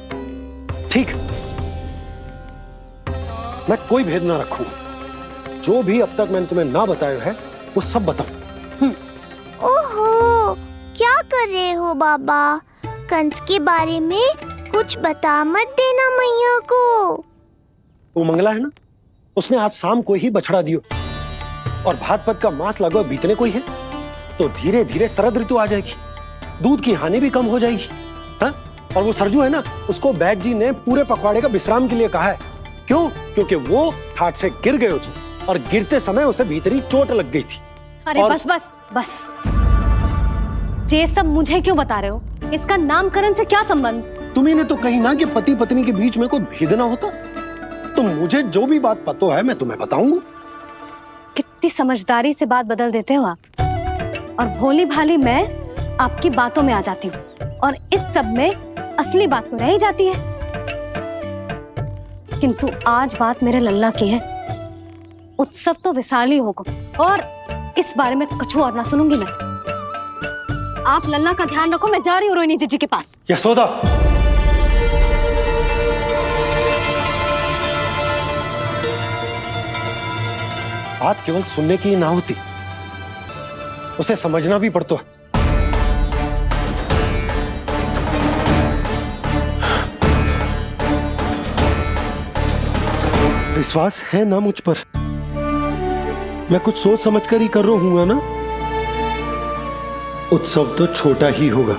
ठीक, मैं कोई भेद ना रखूं। जो भी अब तक मैंने तुम्हें ना बताया है वो सब बताऊं। ओहो, क्या कर रहे हो बाबा? कंस के बारे में कुछ बता मत देना मैया को। वो मंगला है ना, उसने आज शाम को ही बछड़ा दियो। और भात पद का मांस लगभग बीतने को ही है, तो धीरे धीरे शरद ऋतु आ जाएगी, दूध की हानि भी कम हो जाएगी। हाँ? और वो सरजू है ना, उसको बैग जी ने पूरे पखवाड़े का विश्राम के लिए कहा है। क्यों? क्योंकि वो ठाट से गिर गए थे और गिरते समय उसे भीतरी चोट लग गई थी। अरे बस बस बस, ये सब मुझे क्यों बता रहे हो? इसका नामकरण से क्या संबंध? तुम्ही ने तो कही ना कि पति पत्नी के बीच में कोई भेद ना होता। तो मुझे जो भी बात पता है मैं तुम्हें बताऊंगा। कितनी समझदारी से बात बदल देते हो आप, और भोली भाली मैं आपकी बातों में आ जाती हूँ, और इस सब में असली बात तो रह ही जाती है। किंतु आज बात मेरे लल्ला की है। उत्सव तो विशाल ही होगा, और इस बारे में कछु और ना सुनूंगी मैं। आप लल्ला का ध्यान रखो, मैं जा रही हूँ रोहिणी जीजी के पास। यशोदा, बात केवल सुनने की ना होती, उसे समझना भी पड़ता है। विश्वास है ना मुझ पर? मैं कुछ सोच समझ कर ही कर रहा हूँ ना। उत्सव तो छोटा ही होगा।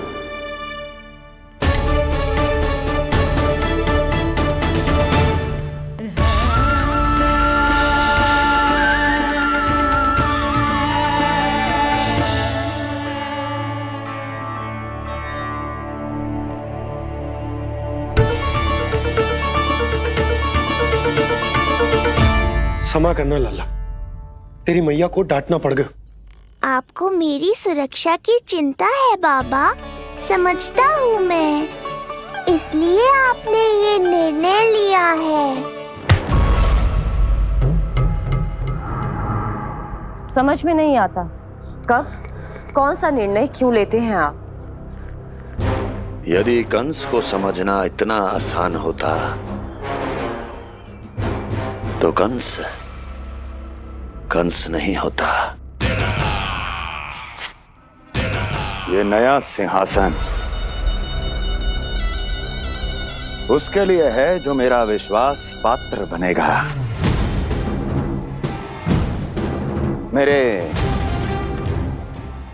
क्षमा करना लल्ला, तेरी मैया को डांटना पड़ गया। आपको मेरी सुरक्षा की चिंता है बाबा, समझता हूँ मैं, इसलिए आपने ये निर्णय लिया है। समझ में नहीं आता, कब कौन सा निर्णय क्यों लेते हैं आप? यदि कंस को समझना इतना आसान होता तो कंस नहीं होता। ये नया सिंहासन उसके लिए है जो मेरा विश्वास पात्र बनेगा। मेरे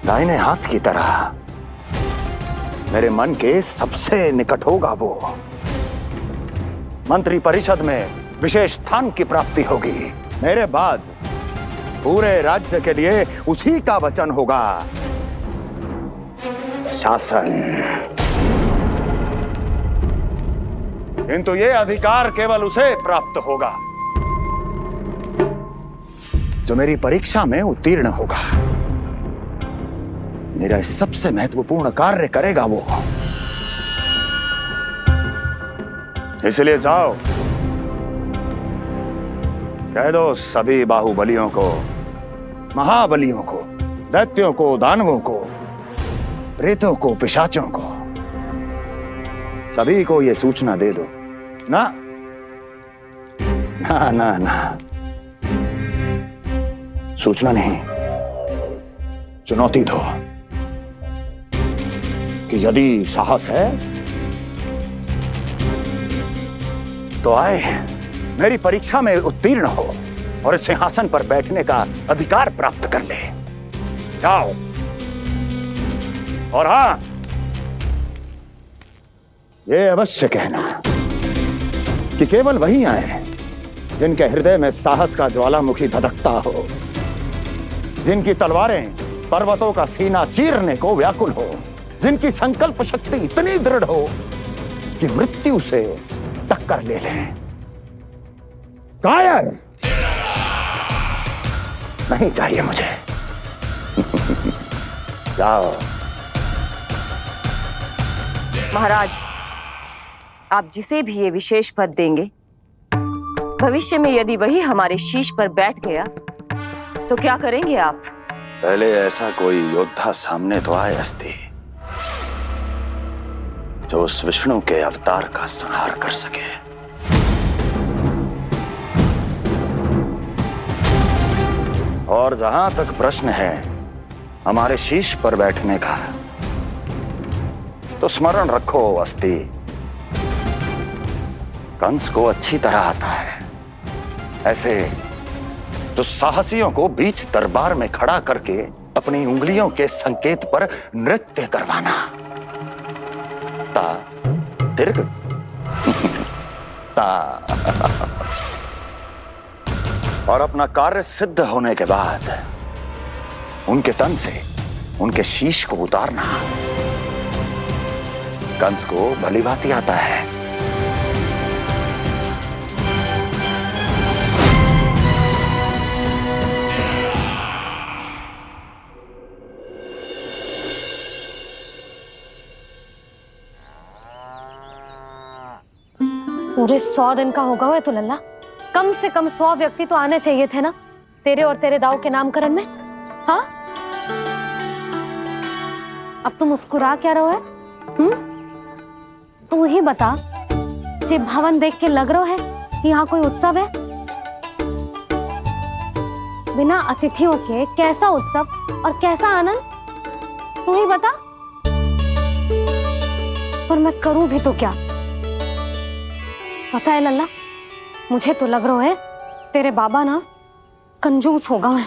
दाहिने हाथ की तरह मेरे मन के सबसे निकट होगा वो। मंत्री परिषद में विशेष स्थान की प्राप्ति होगी। मेरे बाद पूरे राज्य के लिए उसी का वचन होगा। शासन। किंतु ये अधिकार केवल उसे प्राप्त होगा जो मेरी परीक्षा में उत्तीर्ण होगा, मेरा सबसे महत्वपूर्ण कार्य करेगा वो। इसलिए जाओ, कह दो सभी बाहुबलियों को, महाबलियों को, दैत्यों को, दानवों को, प्रेतों को, पिशाचों को, सभी को यह सूचना दे दो ना ना ना ना, सूचना नहीं, चुनौती दो कि यदि साहस है तो आए, मेरी परीक्षा में उत्तीर्ण हो और इस सिंहासन पर बैठने का अधिकार प्राप्त कर ले। जाओ। और हां, ये अवश्य कहना कि केवल वही आए जिनके हृदय में साहस का ज्वालामुखी धधकता हो, जिनकी तलवारें पर्वतों का सीना चीरने को व्याकुल हो, जिनकी संकल्प शक्ति इतनी दृढ़ हो कि मृत्यु से टक्कर ले लें। कायर नहीं चाहिए मुझे। जाओ। महाराज, आप जिसे भी ये विशेष पद देंगे, भविष्य में यदि वही हमारे शीश पर बैठ गया तो क्या करेंगे आप? पहले ऐसा कोई योद्धा सामने तो आए अस्ति जो उस विष्णु के अवतार का संहार कर सके। और जहां तक प्रश्न है हमारे शीश पर बैठने का, तो स्मरण रखो अस्ति, कंस को अच्छी तरह आता है ऐसे तो साहसियों को बीच दरबार में खड़ा करके अपनी उंगलियों के संकेत पर नृत्य करवाना। ता दीर्घ ता। और अपना कार्य सिद्ध होने के बाद उनके तन से उनके शीश को उतारना कंस को भलीभांति आता है। पूरे 100 दिन का होगा हुआ तो लल्ला, कम से कम 100 व्यक्ति तो आने चाहिए थे ना तेरे और तेरे दाऊ के नामकरण में। हाँ, अब तुम मुस्कुरा क्या रहो है? तू ही बता, जे भवन देख के लग रहा है कि यहाँ कोई उत्सव है? बिना अतिथियों के कैसा उत्सव और कैसा आनंद, तू ही बता। पर मैं करूं भी तो क्या? पता है लल्ला, मुझे तो लग रहा है तेरे बाबा ना कंजूस होगा है।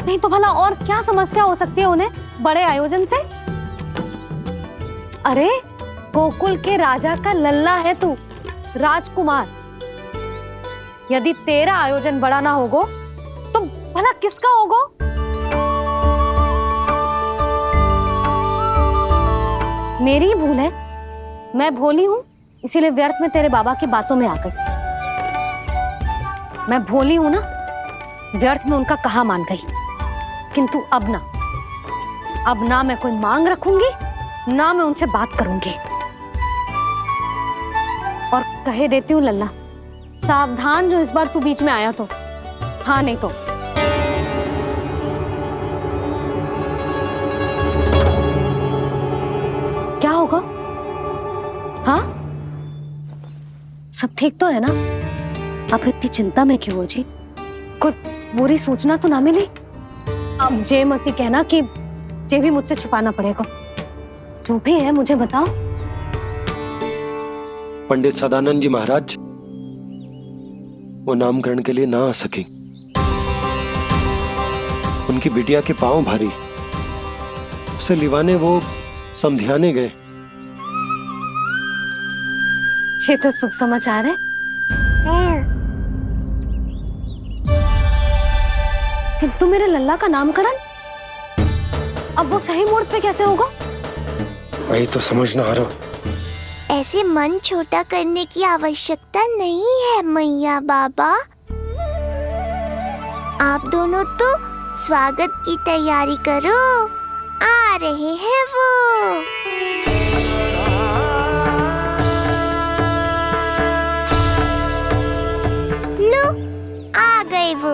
नहीं तो भला और क्या समस्या हो सकती है उन्हें बड़े आयोजन से? अरे गोकुल के राजा का लल्ला है तू, राजकुमार। यदि तेरा आयोजन बड़ा ना होगो तो भला किसका होगो? मेरी भूल है, मैं भोली हूं, इसीलिए व्यर्थ में तेरे बाबा की बातों में आ गई। मैं भोली हूं ना, व्यर्थ में उनका कहा मान गई। किंतु अब ना मैं कोई मांग रखूंगी, ना मैं उनसे बात करूंगी। और कहे देती हूँ लल्ला, सावधान जो इस बार तू बीच में आया तो। हाँ नहीं तो क्या होगा? हाँ, सब ठीक तो है ना? आप इतनी चिंता में क्यों हो जी? कुछ बुरी सूचना तो ना मिली? अब जे मत ही कहना कि जे भी मुझसे छुपाना पड़ेगा। जो भी है मुझे बताओ। पंडित सदानंद जी महाराज वो नामकरण के लिए ना आ सके। उनकी बिटिया के पांव भारी, उसे लिवाने वो समधियाने गए। ये तो शुभ समाचार है। किंतु मेरे लल्ला का नामकरण अब वो सही मुहूर्त पे कैसे होगा? वही तो समझ ना आ रहा। ऐसे मन छोटा करने की आवश्यकता नहीं है मैया बाबा। आप दोनों तो स्वागत की तैयारी करो, आ रहे हैं वो। लो, आ गए वो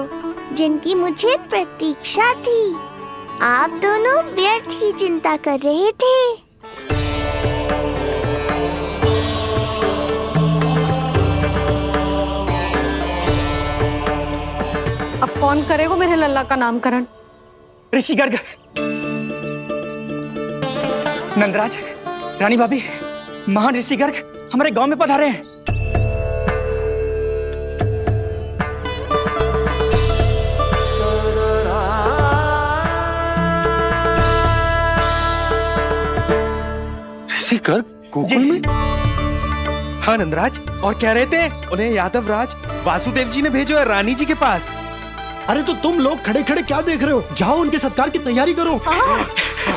जिनकी मुझे प्रतीक्षा थी। आप दोनों व्यर्थ ही चिंता कर रहे थे। अब कौन करेगा मेरे लल्ला का नामकरण? ऋषि गर्ग, नंदराज, रानी भाभी, महान ऋषि गर्ग हमारे गांव में पधारे हैं। ऋषि गर्ग गोकुल में? हाँ नंदराज, और कह रहे थे उन्हें यादव राज वासुदेव जी ने भेजो है रानी जी के पास। अरे तो तुम लोग खड़े खड़े क्या देख रहे हो? जाओ उनके सत्कार की तैयारी करो।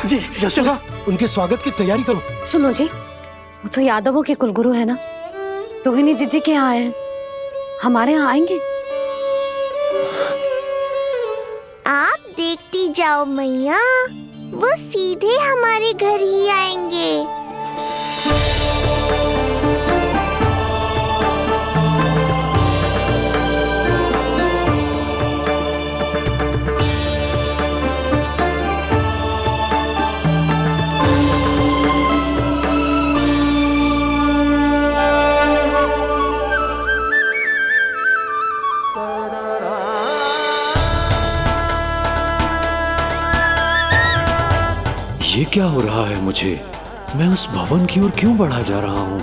जी यशोदा, उनके स्वागत की तैयारी करो। सुनो जी, वो तो यादवों के कुलगुरु है ना, रोहिणी जीजी के यहाँ आए, हमारे यहाँ आएंगे। आप देखती जाओ मैया, वो सीधे हमारे घर ही आएंगे। ये क्या हो रहा है मुझे? मैं उस भवन की ओर क्यों बढ़ा जा रहा हूँ?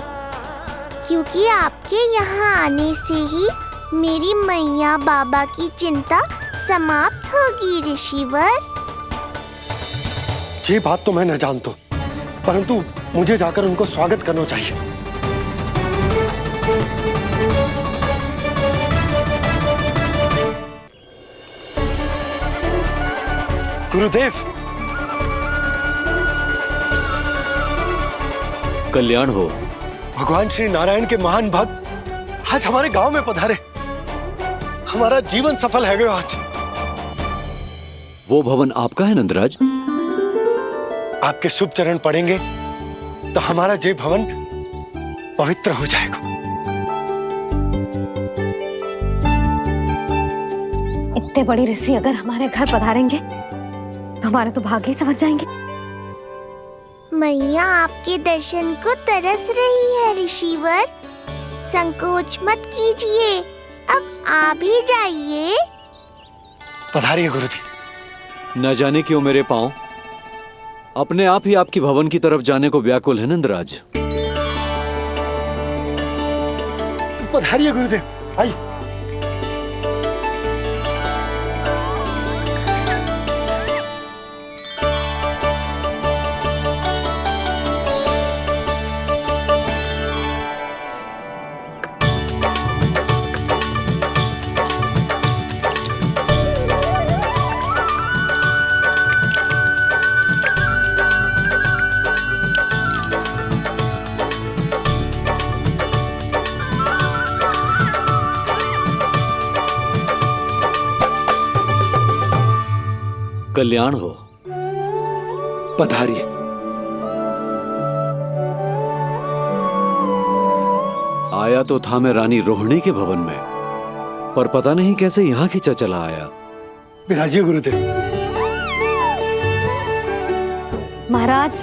क्योंकि आपके यहाँ आने से ही मेरी मैया बाबा की चिंता समाप्त होगी ऋषिवर। ये बात तो मैं न जानता, परंतु मुझे जाकर उनको स्वागत करना चाहिए। गुरुदेव, कल्याण हो। भगवान श्री नारायण के महान भक्त आज हमारे गांव में पधारे। हमारा जीवन सफल है गयो आज। वो भवन आपका है नंदराज? आपके शुभ चरण पड़ेंगे तो हमारा ये भवन पवित्र हो जाएगा। इतने बड़ी ऋषि अगर हमारे घर पधारेंगे तो हमारे तो भाग्य ही संवर जाएंगे। मैया आपके दर्शन को तरस रही है ऋषिवर। संकोच मत कीजिए, अब आ भी जाइए। पधारिए गुरुजी। न जाने क्यों मेरे पांव अपने आप ही आपकी भवन की तरफ जाने को व्याकुल है नंदराज। पधारिए गुरुदेव, आइए। कल्याण हो। पधारिए। आया तो था मैं रानी रोहिणी के भवन में, पर पता नहीं कैसे यहाँ खींचा चला आया। विराजिए गुरुदेव। महाराज,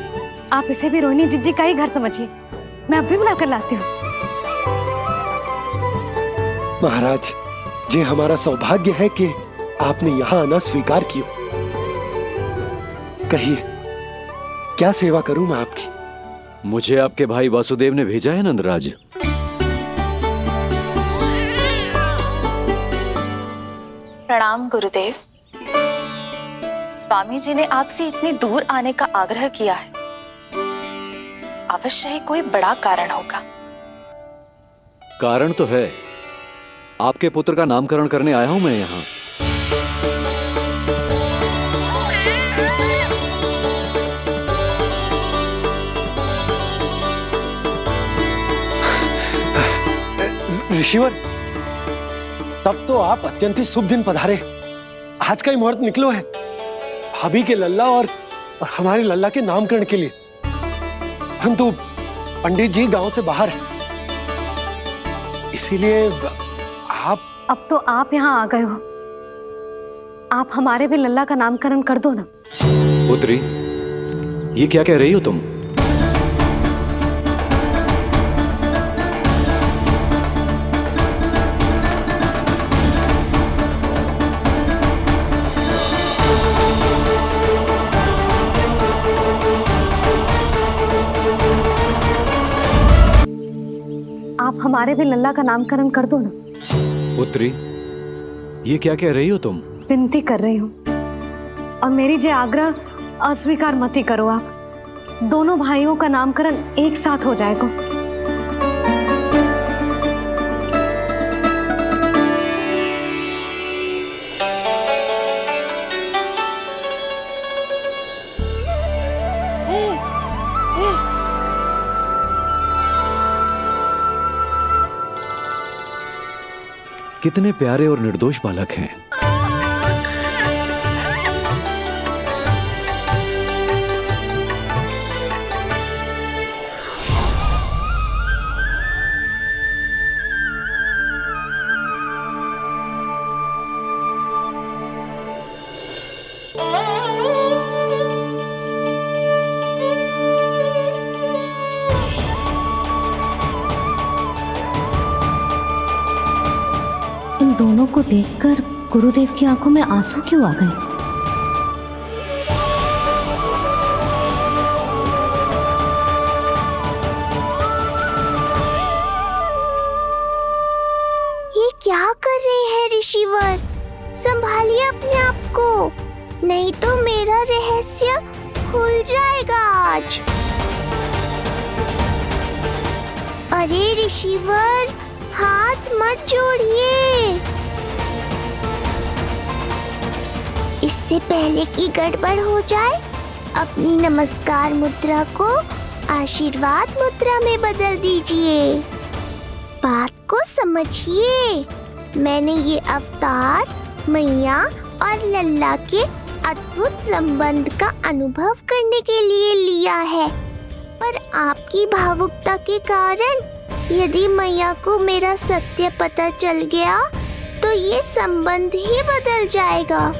आप इसे भी रोहिणी जिज्जी का ही घर समझिए। मैं अब भी बुलाकर लाती हूँ। महाराज, ये हमारा सौभाग्य है कि आपने यहाँ आना स्वीकार किया। कहिए, क्या सेवा करूं मैं आपकी? मुझे आपके भाई वासुदेव ने भेजा है नंदराज। प्रणाम गुरुदेव। स्वामी जी ने आपसे इतनी दूर आने का आग्रह किया है। अवश्य ही कोई बड़ा कारण होगा। कारण तो है, आपके पुत्र का नामकरण करने आया हूं मैं यहाँ। ऋषिवर, तब तो आप अत्यंत ही शुभ दिन पधारे। आज का ही मुहूर्त निकलो है भाभी के लल्ला और हमारे लल्ला के नामकरण के लिए। परंतु पंडित जी गांव से बाहर है, इसीलिए आप। अब तो आप यहाँ आ गए हो, आप हमारे भी लल्ला का नामकरण कर दो ना। पुत्री, ये क्या कह रही हो तुम? आप हमारे भी लल्ला का नामकरण कर दो ना। पुत्री, ये क्या कह रही हो तुम? विनती कर रही हूँ, और मेरी जे आग्रह अस्वीकार मत ही करो। आप दोनों भाइयों का नामकरण एक साथ हो जाएगा। कितने प्यारे और निर्दोष बालक हैं। दोनों को देखकर गुरुदेव की आंखों में आंसू क्यों आ गए? ये क्या कर को, नहीं तो मेरा रहस्य खुल जाएगा आज। अरे ऋषिवर, हाथ मत जोड़िए। इससे पहले कि गड़बड़ हो जाए, अपनी नमस्कार मुद्रा को आशीर्वाद मुद्रा में बदल दीजिए। बात को समझिए, मैंने ये अवतार मैया और लल्ला के अद्भुत संबंध का अनुभव करने के लिए लिया है, पर आपकी भावुकता के कारण यदि मैया को मेरा सत्य पता चल गया तो ये संबंध ही बदल जाएगा।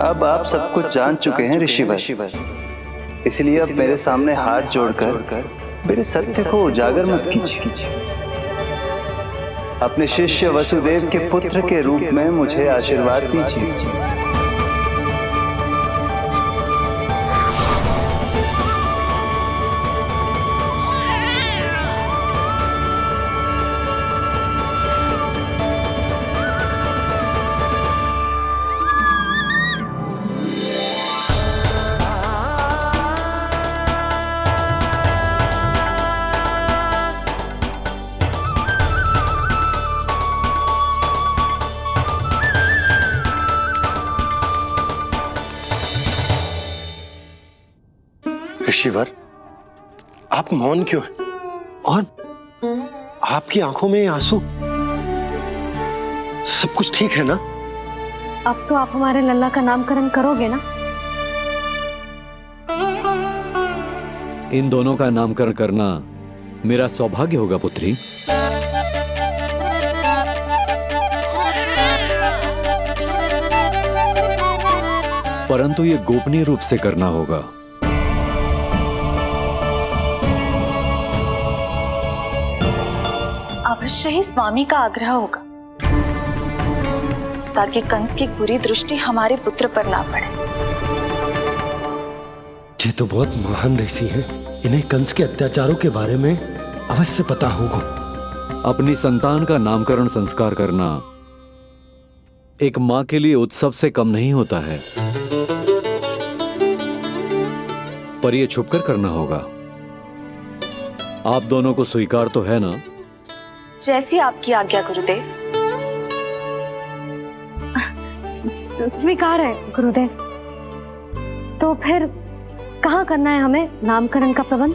अब आप सब कुछ जान चुके हैं ऋषिवर, इसलिए अब मेरे सामने हाथ जोड़कर मेरे सत्य को उजागर मत कीजिए। अपने शिष्य वसुदेव के पुत्र के रूप में मुझे आशीर्वाद दीजिए। ऋषिवर, आप मौन क्यों हैं? और आपकी आंखों में आंसू, सब कुछ ठीक है ना? अब तो आप हमारे लल्ला का नामकरण करोगे ना? इन दोनों का नामकरण करना मेरा सौभाग्य होगा पुत्री। परंतु ये गोपनीय रूप से करना होगा। अवश्य ही स्वामी का आग्रह होगा, ताकि कंस की बुरी दृष्टि हमारे पुत्र पर ना पड़े। ये तो बहुत महान ऋषि हैं, इन्हें कंस के अत्याचारों के बारे में अवश्य पता होगा। अपनी संतान का नामकरण संस्कार करना एक मां के लिए उत्सव से कम नहीं होता है, पर यह छुपकर करना होगा। आप दोनों को स्वीकार तो है ना? जैसी आपकी आज्ञा गुरुदेव। स्वीकार है गुरुदेव। तो फिर कहाँ करना है हमें नामकरण का प्रबंध?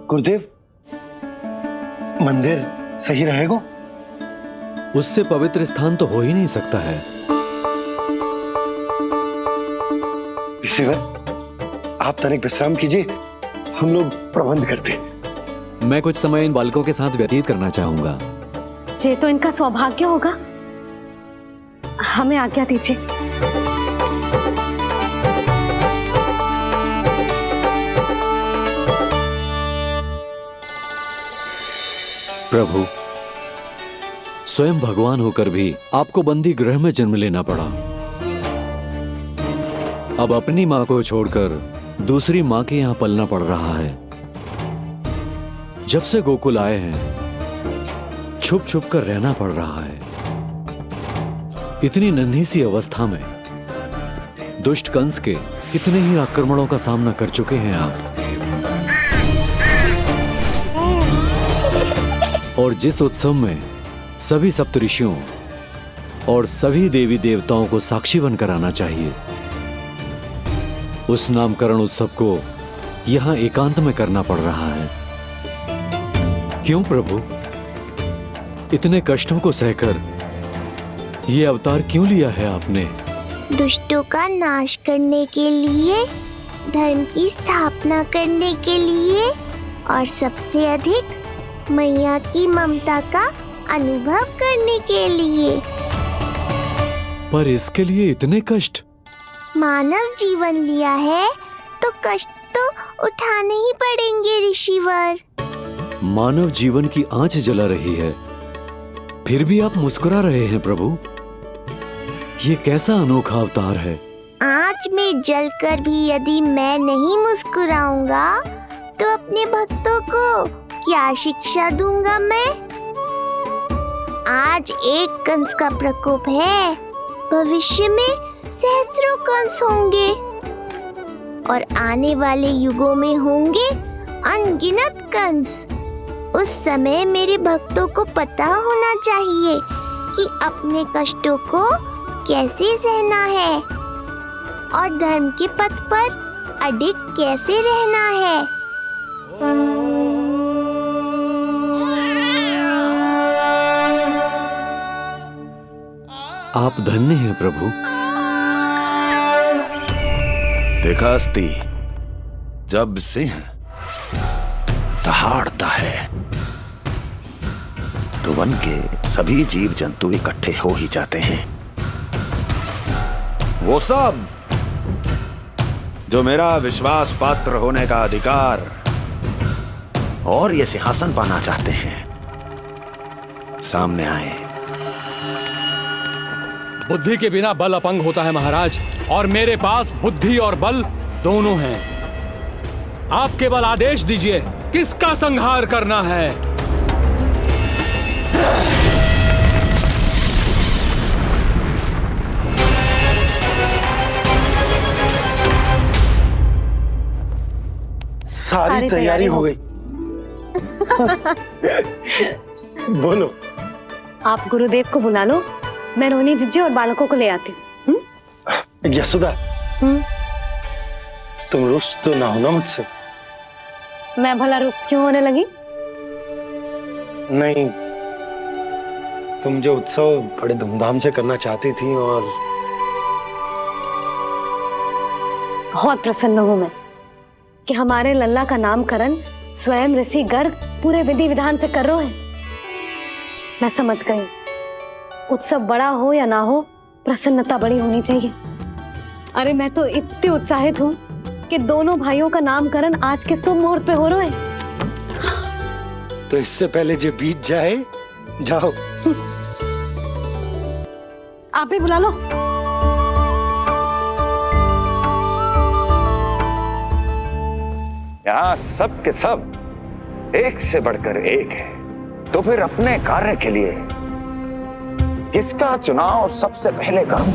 गुरुदेव, मंदिर सही रहेगा? उससे पवित्र स्थान तो हो ही नहीं सकता है। ऋषिवर, आप तनिक विश्राम कीजिए, हम लोग प्रबंध करते हैं। मैं कुछ समय इन बालकों के साथ व्यतीत करना चाहूंगा। ये तो इनका सौभाग्य होगा। हमें आज्ञा दीजिए। प्रभु, स्वयं भगवान होकर भी आपको बंदी गृह में जन्म लेना पड़ा। अब अपनी मां को छोड़कर दूसरी मां के यहां पलना पड़ रहा है। जब से गोकुल आए हैं, छुप छुप कर रहना पड़ रहा है। इतनी नन्ही सी अवस्था में दुष्ट कंस के कितने ही आक्रमणों का सामना कर चुके हैं आप। और जिस उत्सव में सभी सप्तऋषियों और सभी देवी देवताओं को साक्षी बनकर आना चाहिए, उस नामकरण उत्सव को यहां एकांत में करना पड़ रहा है। क्यों प्रभु, इतने कष्टों को सहकर ये अवतार क्यों लिया है आपने? दुष्टों का नाश करने के लिए, धर्म की स्थापना करने के लिए और सबसे अधिक मैया की ममता का अनुभव करने के लिए। पर इसके लिए इतने कष्ट? मानव जीवन लिया है तो कष्ट तो उठाने ही पड़ेंगे ऋषिवर। मानव जीवन की आंच जला रही है, फिर भी आप मुस्कुरा रहे हैं प्रभु। ये कैसा अनोखा अवतार है। आंच में जलकर भी यदि मैं नहीं मुस्कुराऊंगा तो अपने भक्तों को क्या शिक्षा दूंगा मैं? आज एक कंस का प्रकोप है, भविष्य में सहस्रों कंस होंगे और आने वाले युगों में होंगे अनगिनत कंस। उस समय मेरे भक्तों को पता होना चाहिए कि अपने कष्टों को कैसे सहना है और धर्म के पथ पर अडिग कैसे रहना है। आप धन्य हैं प्रभु। देखा अस्ति, जब सिंह दहाड़ता है तो वन के सभी जीव जंतु इकट्ठे हो ही जाते हैं। वो सब जो मेरा विश्वास पात्र होने का अधिकार और ये सिंहासन पाना चाहते हैं, सामने आए। बुद्धि के बिना बल अपंग होता है महाराज, और मेरे पास बुद्धि और बल दोनों हैं। आप केवल आदेश दीजिए किसका संहार करना है। सारी तैयारी हो गई। बोलो। आप गुरुदेव को बुला लो, मैं रोहिणी जीजी और बालकों को ले आती हूँ। यशोदा, तुम रुष्ट तो ना होना मुझसे? मैं भला रुष्ट क्यों होने लगी? नहीं, तुम जो उत्सव बड़े धूमधाम से करना चाहती थी और बहुत प्रसन्न हूँ मैं कि हमारे लल्ला का नामकरण स्वयं ऋषि गर्ग पूरे विधि विधान से कर रहे हैं। मैं समझ गई, उत्सव बड़ा हो या ना हो, प्रसन्नता बड़ी होनी चाहिए। अरे मैं तो इतनी उत्साहित हूँ कि दोनों भाइयों का नामकरण आज के शुभ मुहूर्त पे हो रहा है। तो इससे पहले जो बीत जाए, जाओ। आप ही बुला लो। यहाँ सब के सब एक से बढ़कर एक है, तो फिर अपने कार्य के लिए किसका चुनाव सबसे पहले करूं?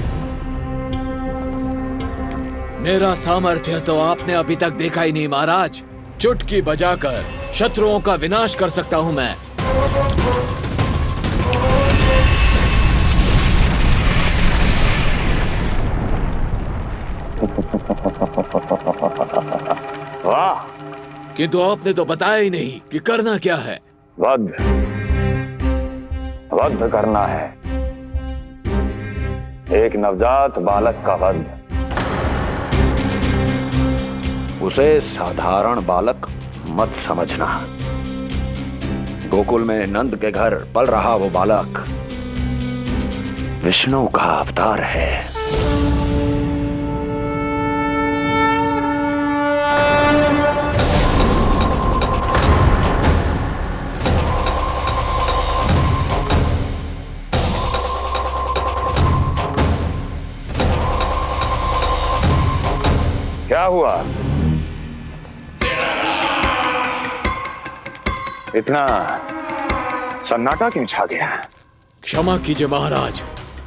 मेरा सामर्थ्य तो आपने अभी तक देखा ही नहीं महाराज। चुटकी बजाकर शत्रुओं का विनाश कर सकता हूं मैं। वाह! किंतु आपने तो बताया ही नहीं कि करना क्या है। वध करना है, एक नवजात बालक का वध। उसे साधारण बालक मत समझना। गोकुल में नंद के घर पल रहा वो बालक विष्णु का अवतार है। क्या हुआ? इतना सन्नाटा क्यों छा गया? क्षमा कीजिए महाराज,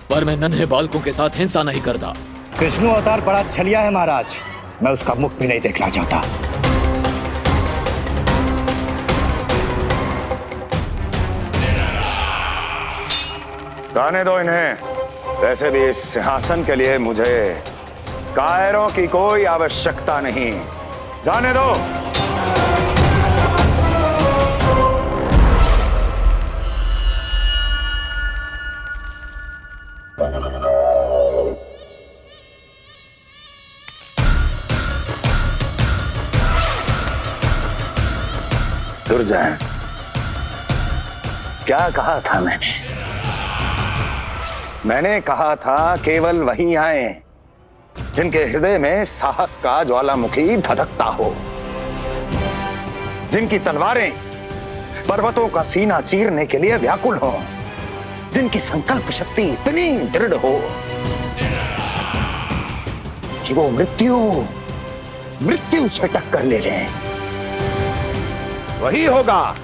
पर मैं नन्हे बालकों के साथ हिंसा नहीं करता। विष्णु अवतार बड़ा छलिया है महाराज, मैं उसका मुख भी नहीं देखना चाहता। जाने दो इन्हें। वैसे भी इस सिंहासन के लिए मुझे कायरों की कोई आवश्यकता नहीं। जाने दो। दुर्जन, क्या कहा था मैंने कहा था केवल वही आए जिनके हृदय में साहस का ज्वालामुखी धधकता हो, जिनकी तलवारें पर्वतों का सीना चीरने के लिए व्याकुल हो, जिनकी संकल्प शक्ति इतनी दृढ़ हो कि वो मृत्यु से टक्कर ले जाए। वही होगा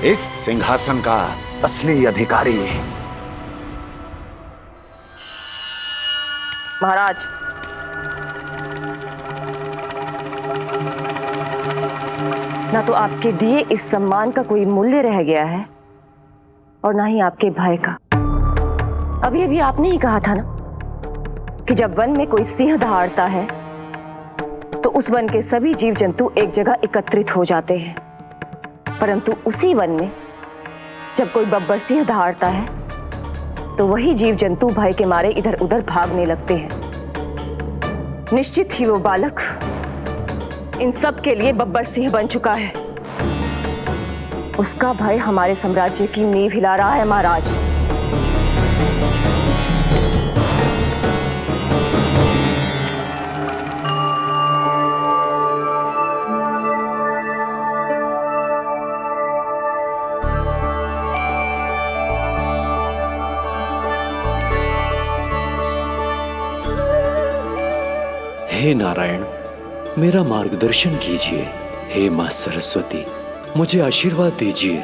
इस सिंहासन का असली अधिकारी। महाराज, ना तो आपके दिए इस सम्मान का कोई मूल्य रह गया है और ना ही आपके भय का। अभी अभी आपने ही कहा था ना कि जब वन में कोई सिंह दहाड़ता है तो उस वन के सभी जीव जंतु एक जगह एकत्रित हो जाते हैं, परंतु उसी वन में जब कोई बब्बर सिंह दहाड़ता है तो वही जीव जंतु भय के मारे इधर उधर भागने लगते हैं। निश्चित ही वो बालक इन सब के लिए बब्बर सिंह बन चुका है। उसका भय हमारे साम्राज्य की नींव हिला रहा है महाराज। हे नारायण, मेरा मार्गदर्शन कीजिए। हे मां सरस्वती, मुझे आशीर्वाद दीजिए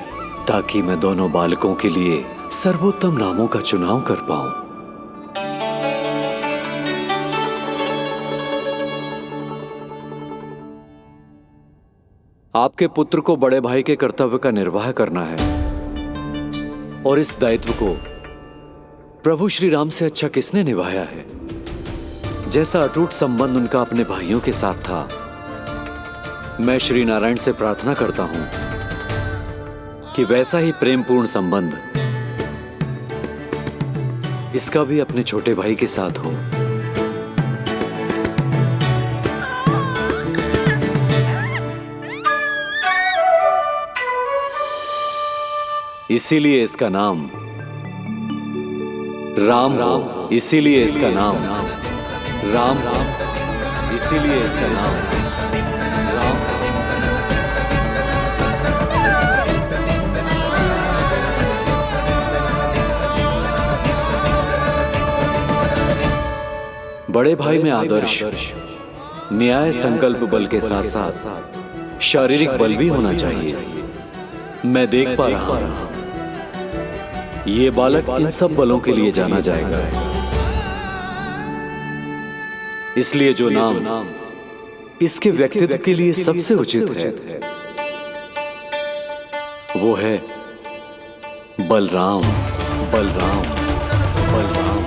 ताकि मैं दोनों बालकों के लिए सर्वोत्तम नामों का चुनाव कर पाऊं। आपके पुत्र को बड़े भाई के कर्तव्य का निर्वाह करना है और इस दायित्व को प्रभु श्री राम से अच्छा किसने निभाया है? जैसा अटूट संबंध उनका अपने भाइयों के साथ था, मैं श्री नारायण से प्रार्थना करता हूं कि वैसा ही प्रेमपूर्ण संबंध इसका भी अपने छोटे भाई के साथ हो। इसीलिए इसका नाम राम हो, इसीलिए इसका नाम राम, इसीलिए इसका नाम राम। बड़े भाई में आदर्श, न्याय, संकल्प बल के साथ साथ शारीरिक बल भी होना चाहिए। मैं देख पा रहा हूं ये बालक इन सब बलों के लिए जाना जाएगा। इसलिए जो नाम इसके व्यक्तित्व के लिए सबसे उचित है वो है बलराम, बलराम, बलराम।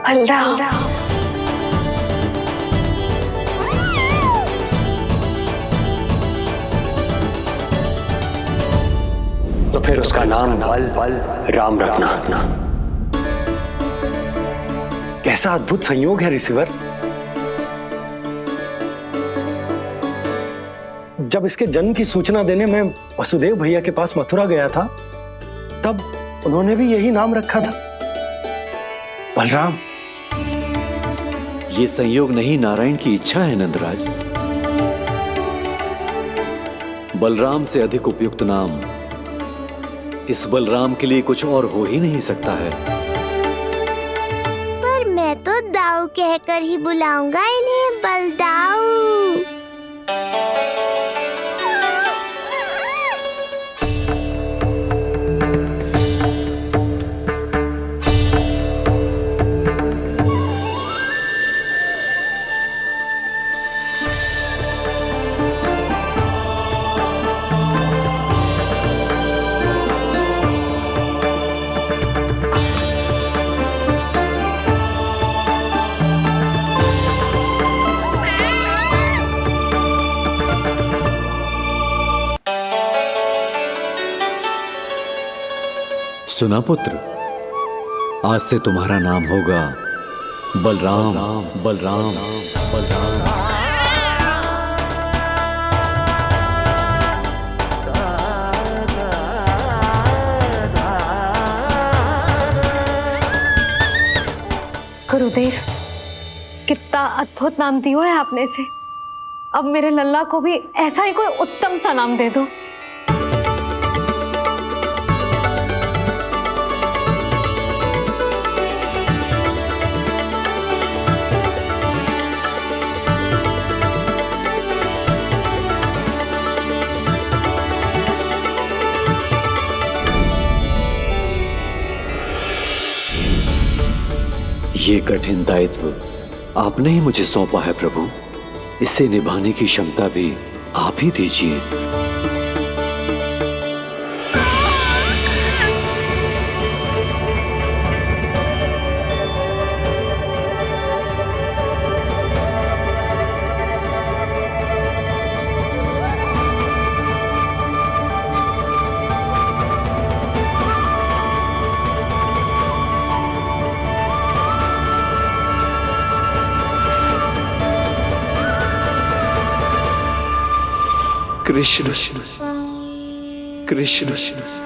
बलराम, तो फिर उसका नाम बल राम रखना। कैसा अद्भुत संयोग है रिसीवर। जब इसके जन्म की सूचना देने मैं वसुदेव भैया के पास मथुरा गया था तब उन्होंने भी यही नाम रखा था, बलराम। ये संयोग नहीं, नारायण की इच्छा है नंदराज। बलराम से अधिक उपयुक्त नाम इस बलराम के लिए कुछ और हो ही नहीं सकता है। पर मैं तो दाऊ कहकर ही बुलाऊंगा इन्हें, बलदाऊ। सुना पुत्र, आज से तुम्हारा नाम होगा बलराम। बलराम बलराम। गुरुदेव, कितना अद्भुत नाम दिया है आपने इसे। अब मेरे लल्ला को भी ऐसा ही कोई उत्तम सा नाम दे दो। ये कठिन दायित्व आपने ही मुझे सौंपा है प्रभु, इसे निभाने की क्षमता भी आप ही दीजिए। कृष्ण कृष्ण।